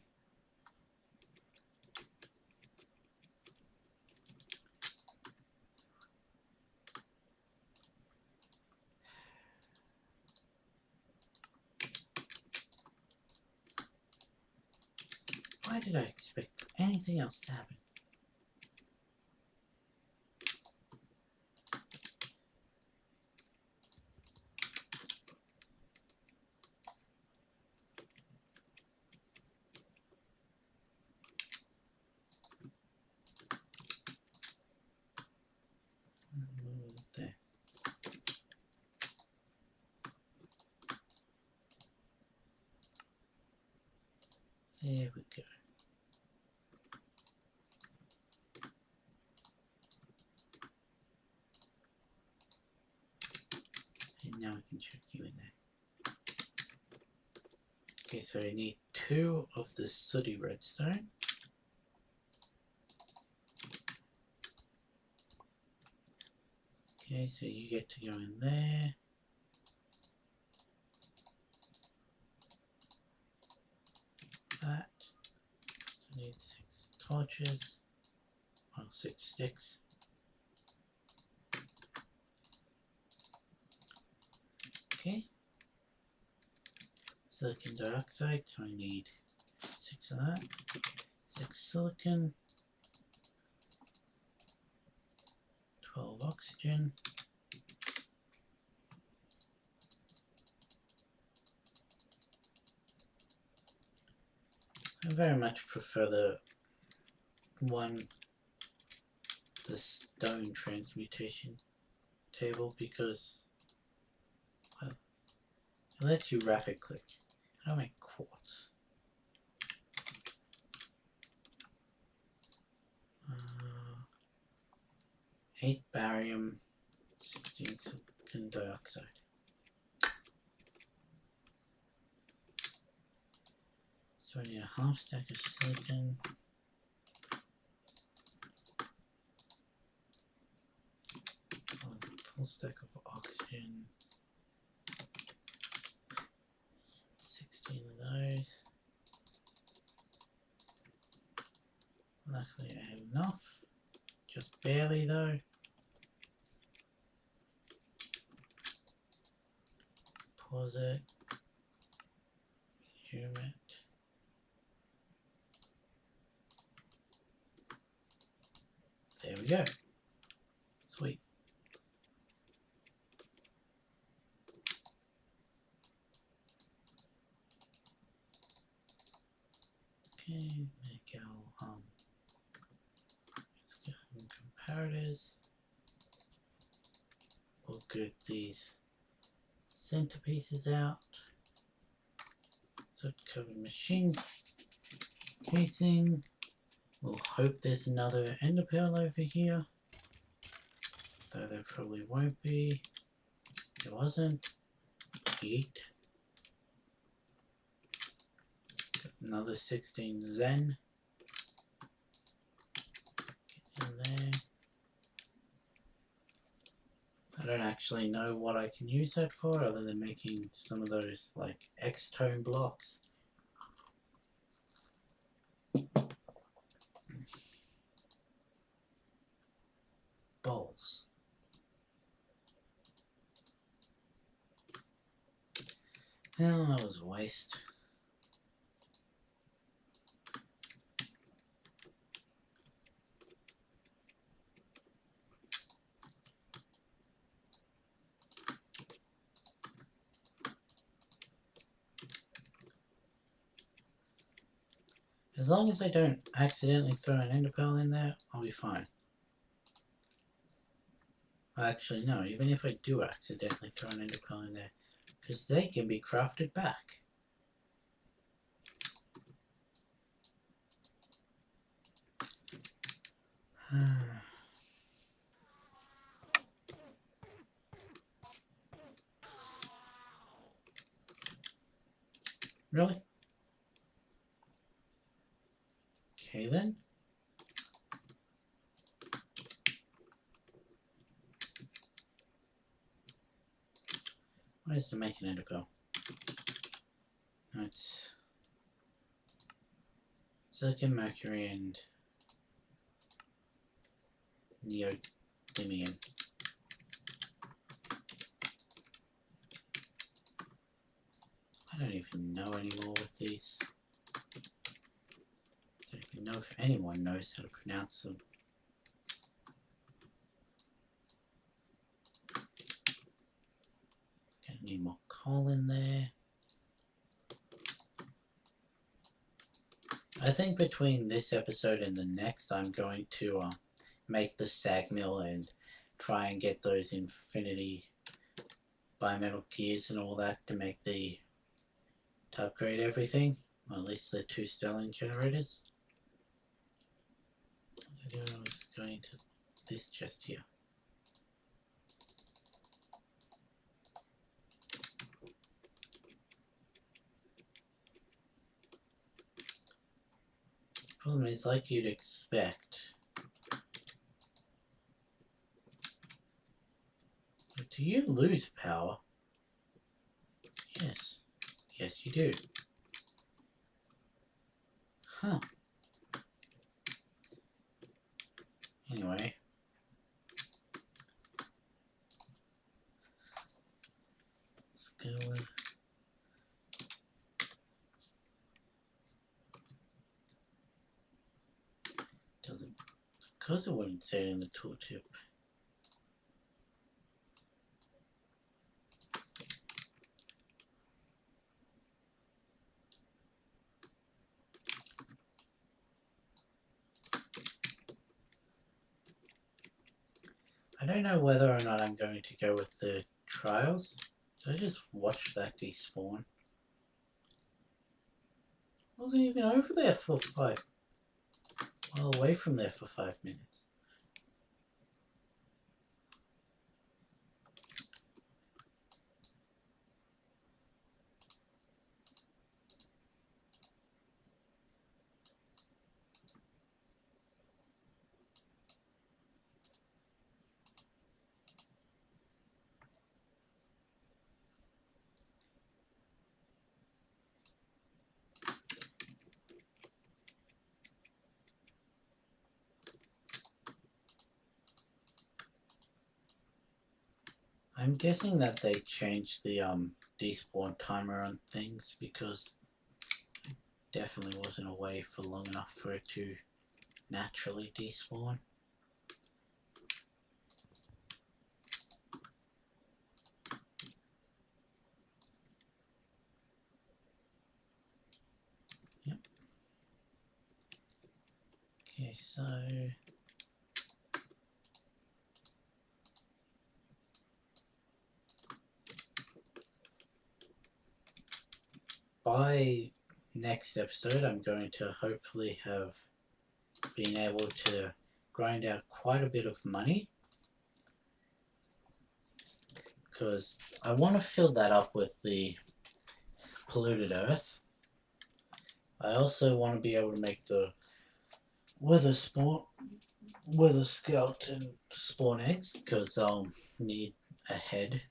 Why did I expect anything else to happen? There. There we go. And now we can check you in there. Okay, so I need 2 of the sooty redstone. Okay, so you get to go in there. That. I need 6 torches. Well, 6 sticks. Okay. Silicon dioxide, so I need 6 of that. 6 silicon. 12 oxygen. I very much prefer the stone transmutation table, because well, it lets you rapid click. I don't make quartz. 8 barium, 16 silicon dioxide. So I need a half stack of silicon. Full stack of oxygen. 16 of those. Luckily I have enough. Just barely though. Pause it. Resume it. There we go. Sweet. Okay, make our let's get comparators. We'll get these centerpieces out. So cover machine casing. We'll hope there's another ender pearl over here. Though there probably won't be. There wasn't. Yeet. Got another 16 Zen. Get in there. I don't actually know what I can use that for other than making some of those like X-tone blocks. Balls. Well, that was a waste. As long as I don't accidentally throw an ender pearl in there, I'll be fine. Actually, no, even if I do accidentally throw an ender pearl in there, because they can be crafted back. Really? Okay then. What is to make an ender pearl? No, it's silicon, mercury, and neodymium. I don't even know anymore with these. I don't even know if anyone knows how to pronounce them. Gonna need more coal in there. I think between this episode and the next, I'm going to make the sag mill and try and get those infinity bimetal gears and all that to make to upgrade everything. Or at least the 2 Sterling generators. I was going to this chest here. Problem is, like you'd expect, do you lose power? Yes. Yes, you do. Huh. Anyway. Let's go with... Doesn't... Because it wouldn't say it in the tooltip. I don't know whether or not I'm going to go with the trials. Did I just watch that despawn? I wasn't even over there for well, away from there for 5 minutes. I'm guessing that they changed the despawn timer on things because it definitely wasn't away for long enough for it to naturally despawn. Yep. Okay, so by next episode I'm going to hopefully have been able to grind out quite a bit of money, because I want to fill that up with the polluted earth. I also want to be able to make the wither skeleton spawn eggs, because I'll need a head.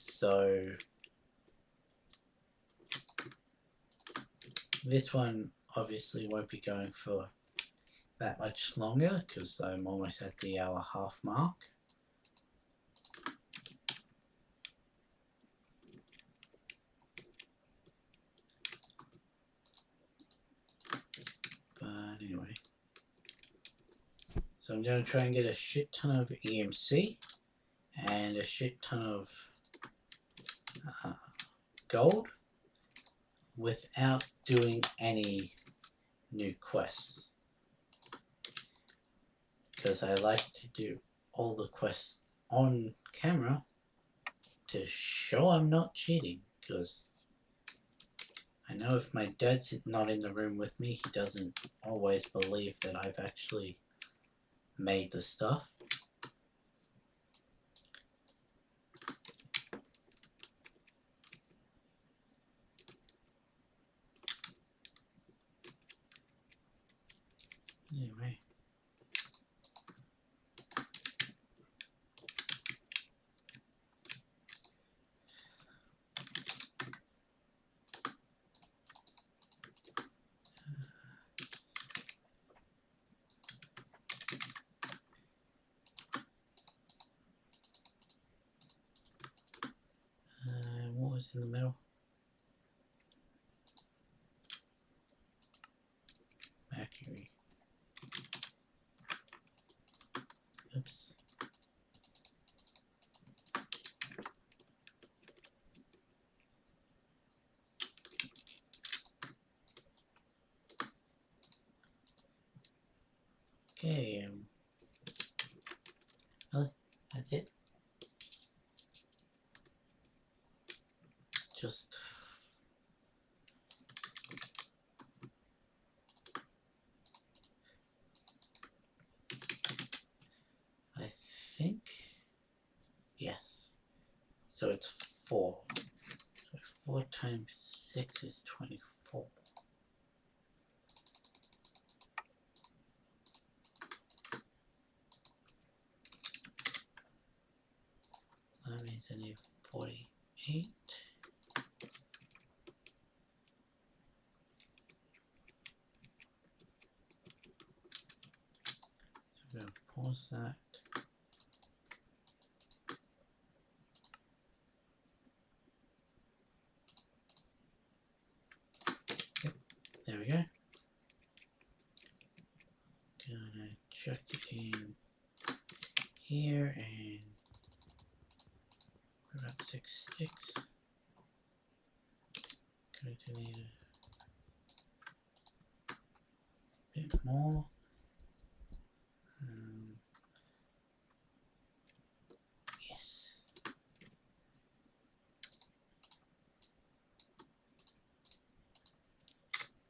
So this one obviously won't be going for that much longer because I'm almost at the hour-half mark. But anyway, so I'm going to try and get a shit ton of EMC and a shit ton of gold without doing any new quests, because I like to do all the quests on camera to show I'm not cheating, because I know if my dad's not in the room with me, he doesn't always believe that I've actually made the stuff. Anyway. What was in the middle? Mercury. Oops. Okay, well, that's it. Just I think, yes. So it's 4. So 4 times 6 is 24. So that means I need 48. So we're going to pause that. Yep, there we go. Gonna chuck it in here and about 6 sticks. Going to need a bit more. Yes.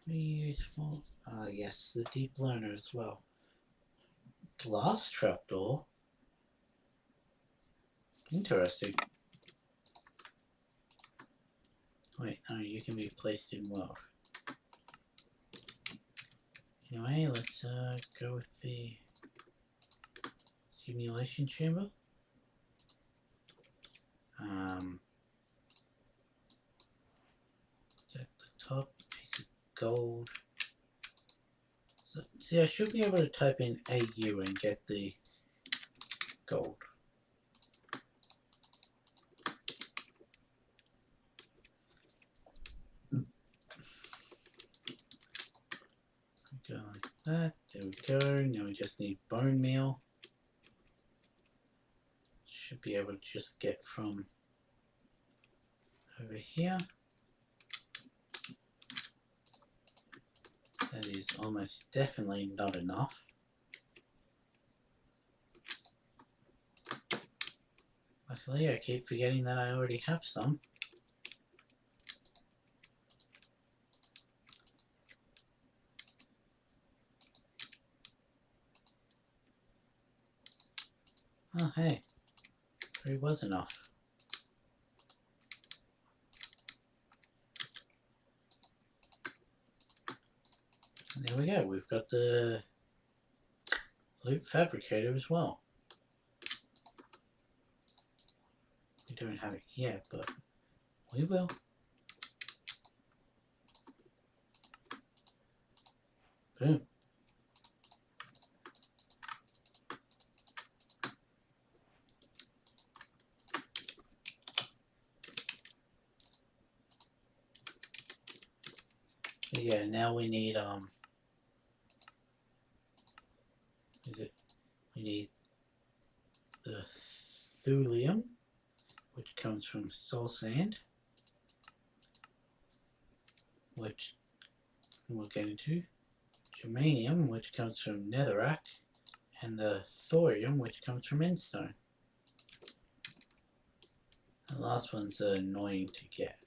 Pretty useful. Yes, the deep learner as well. Glass trapdoor. Interesting. Wait, no, you can be placed in world. Anyway, let's go with the simulation chamber. At the top, piece of gold. So See, I should be able to type in AU and get the gold. Go like that. There we go. Now we just need bone meal. Should be able to just get from over here. That is almost definitely not enough. Luckily, I keep forgetting that I already have some. Oh, hey. 3 was enough. And there we go. We've got the loot fabricator as well. We don't have it yet, but we will. Boom. Yeah, now we need we need the thulium, which comes from soul sand, which we'll get into, germanium, which comes from netherrack, and the thorium, which comes from endstone. The last one's annoying to get.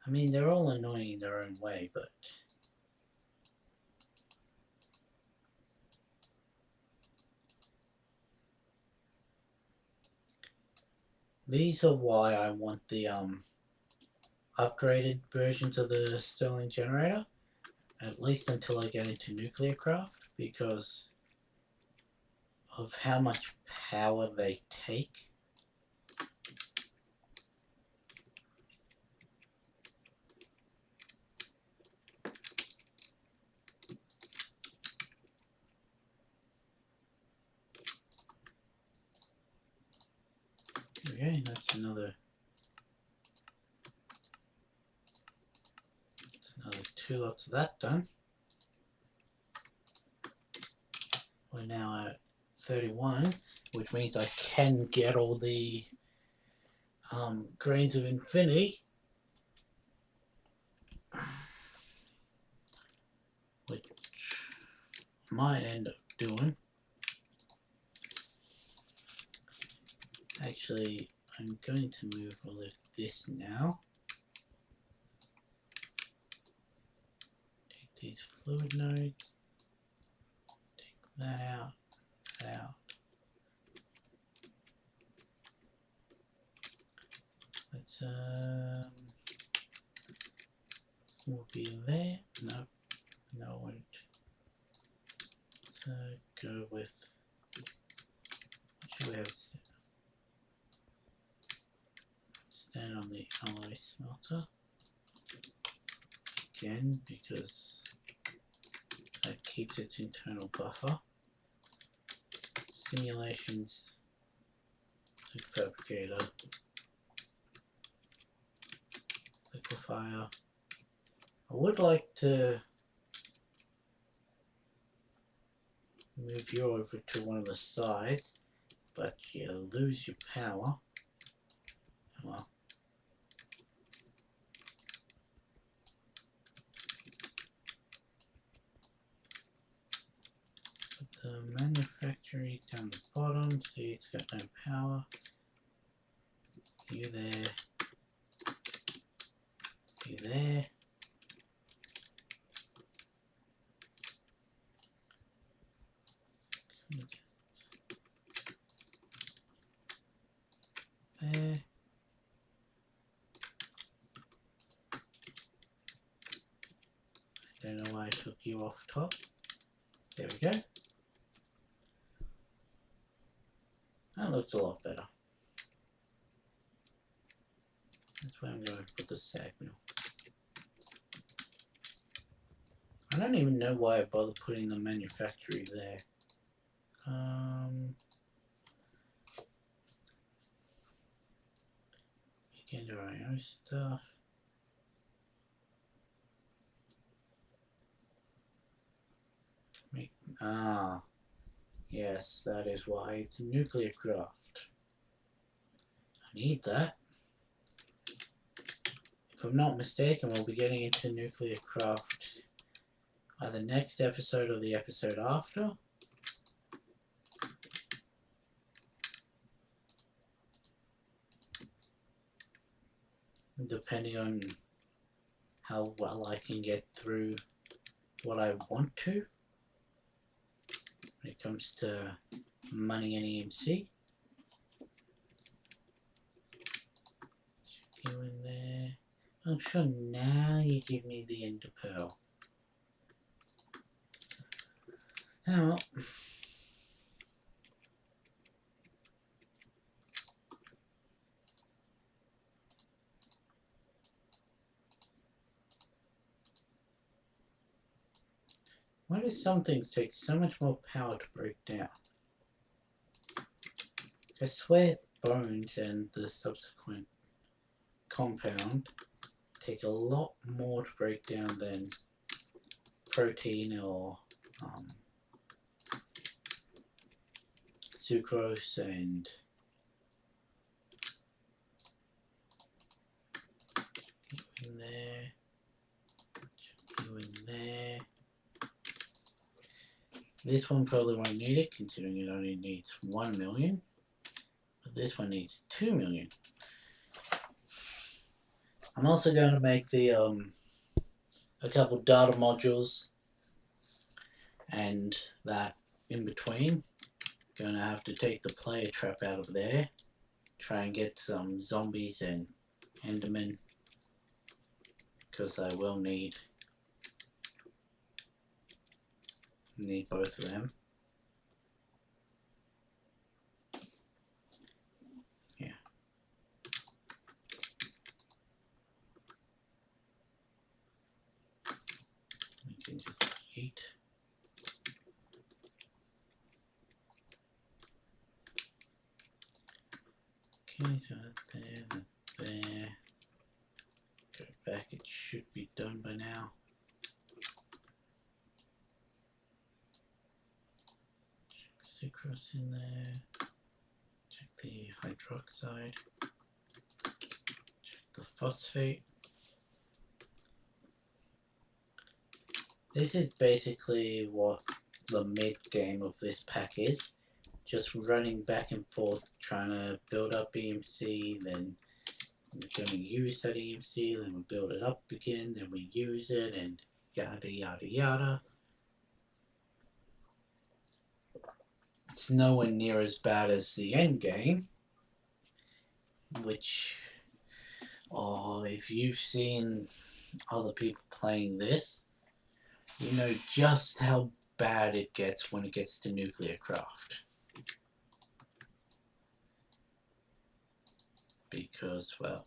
I mean, they're all annoying in their own way, but these are why I want the upgraded versions of the Sterling generator, at least until I get into nuclear craft, because of how much power they take. Okay, that's another 2 lots of that done. We're now at 31, which means I can get all the grains of infinity, which I might end up doing. Actually, I'm going to move all of this now. Take these fluid nodes, take that out, that out. Let's will be there. No, no, it won't. So go with. What should we have set? Stand on the alloy smelter again because that keeps its internal buffer. Simulations, loot fabricator, liquefier. I would like to move you over to one of the sides, but you lose your power. Well, put the manufacturing down the bottom, see it's got no power. You there, you there. There. Don't know why I took you off top. There we go. That looks a lot better. That's where I'm going to put the sag mill. I don't even know why I bothered putting the manufactory there. We can do our own stuff. Yes, that is why it's nuclear craft. I need that. If I'm not mistaken, we'll be getting into nuclear craft either next episode or the episode after. Depending on how well I can get through what I want to when it comes to money and EMC. You in there. I'm sure now you give me the ender pearl. Oh. Why do some things take so much more power to break down? I swear bones and the subsequent compound take a lot more to break down than protein or sucrose and in there, you in there. This one probably won't need it, considering it only needs 1 million. But this one needs 2 million. I'm also going to make the a couple data modules, and that in between, going to have to take the player trap out of there, try and get some zombies and endermen, because I will need both of them. Yeah. We can just eat. Okay, so that there. Go back, it should be done by now. Check sucrose in there. Check the hydroxide. Check the phosphate. This is basically what the mid game of this pack is. Just running back and forth, trying to build up EMC, then we're going to use that EMC, then we build it up again, then we use it, and yada yada yada. It's nowhere near as bad as the end game, which, if you've seen other people playing this, you know just how bad it gets when it gets to nuclear craft. Because, well,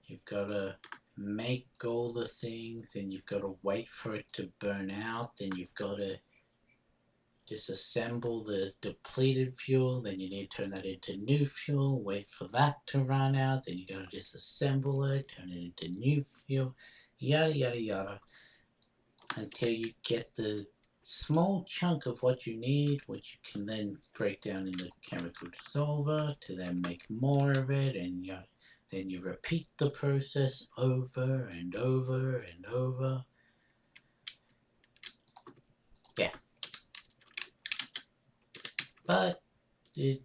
you've got to make all the things, and you've got to wait for it to burn out, then you've got to disassemble the depleted fuel, then you need to turn that into new fuel, wait for that to run out, then you got to disassemble it, turn it into new fuel, yada yada yada, until you get the small chunk of what you need, which you can then break down in the chemical dissolver to then make more of it, and then you repeat the process over and over and over. Yeah. But it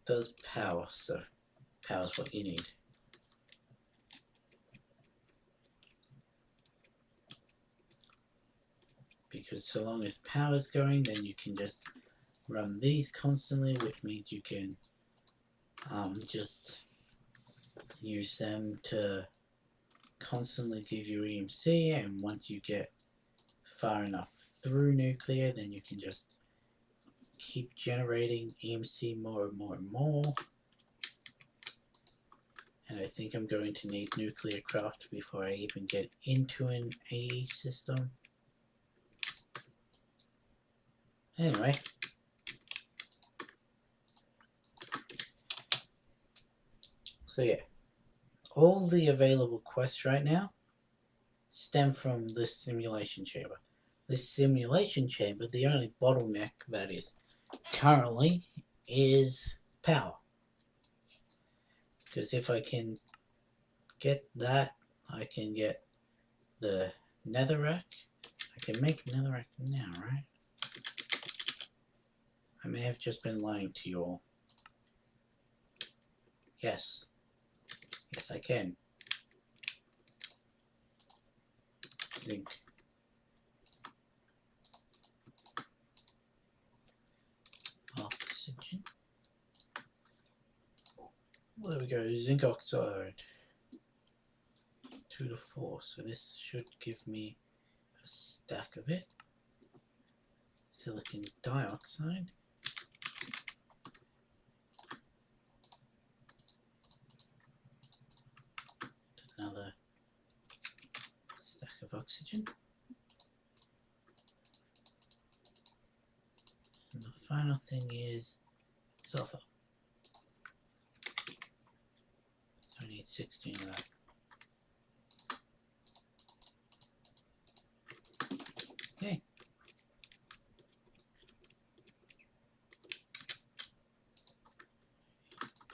does power, so power's what you need. Because so long as power's going, then you can just run these constantly, which means you can just use them to constantly give you EMC, and once you get far enough through nuclear, then you can just keep generating EMC more and more and more, And I think I'm going to need nuclear craft before I even get into an AE system. Anyway. So yeah, all the available quests right now stem from this simulation chamber. This simulation chamber, the only bottleneck that is currently is power. Because if I can get that, I can get the netherrack. I can make netherrack now, right? I may have just been lying to you all. Yes. Yes, I can. Zinc. Oxygen. Well, there we go. Zinc oxide. 2 to 4. So this should give me a stack of it. Silicon dioxide. Another stack of oxygen. And the final thing is sulfur. So I need 16 of that. Okay.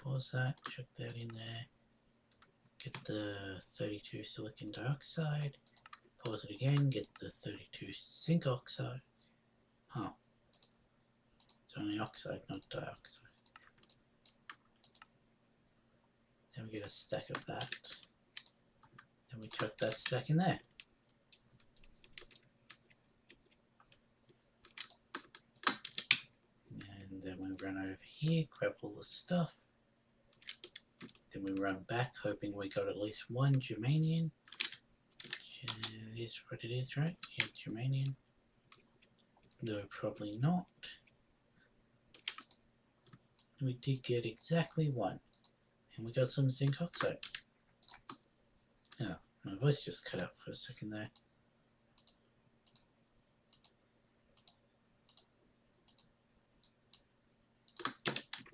Pause that, chuck that in there. Get the 32 silicon dioxide. Pause it again, get the 32 zinc oxide. Huh. It's only oxide, not dioxide. Then we get a stack of that. Then we chuck that stack in there. And then we run over here, grab all the stuff. Then we run back, hoping we got at least one germanium. It is what it is, right? Yeah, germanium. No, probably not. We did get exactly one. And we got some zinc oxide. Oh, my voice just cut out for a second there.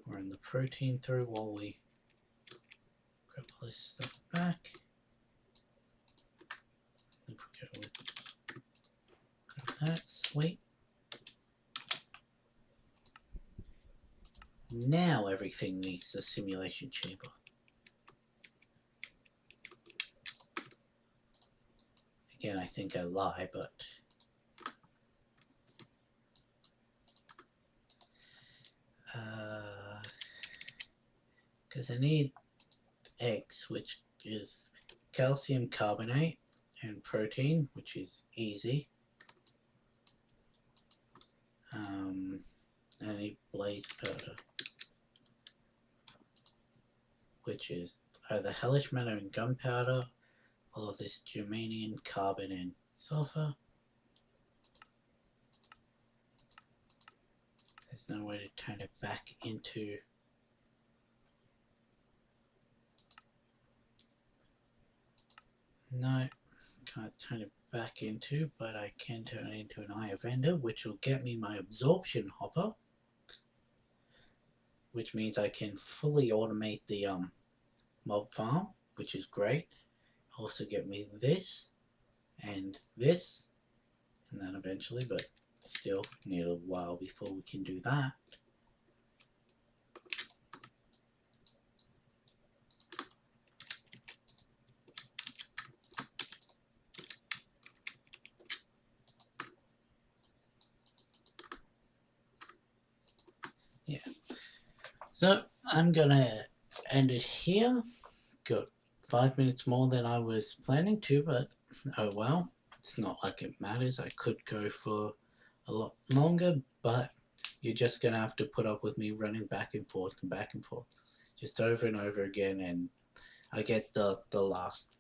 We're in the protein through while we grab all this stuff back. If we go with grab that, sweet. Now everything needs a simulation chamber. Again, I think I lie, but because I need eggs, which is calcium carbonate, and protein, which is easy. I need blaze powder, which is either hellish matter and gunpowder, or this germanium, carbon, and sulfur. There's no way to turn it back into no, can't turn it back into, but I can turn it into an eye vendor, which will get me my absorption hopper, which means I can fully automate the mob farm, which is great. Also get me this and this, and then eventually, but still need a while before we can do that. Yeah. So I'm gonna end it here. Got 5 minutes more than I was planning to, but oh well. It's not like it matters. I could go for a lot longer, but you're just gonna have to put up with me running back and forth and back and forth, just over and over again. And I get the last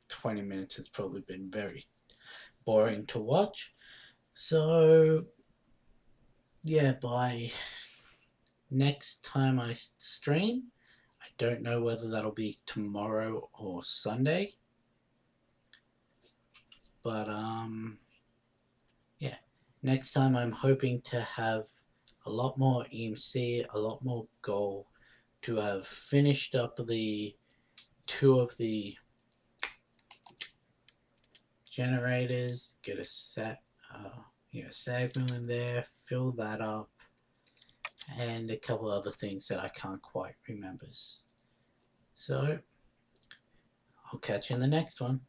20 minutes has probably been very boring to watch. So yeah, by next time I stream, I don't know whether that'll be tomorrow or Sunday. But yeah, next time I'm hoping to have a lot more EMC, a lot more gold, to have finished up the two of the generators, get a sag mill in there, fill that up, and a couple other things that I can't quite remember. So I'll catch you in the next one.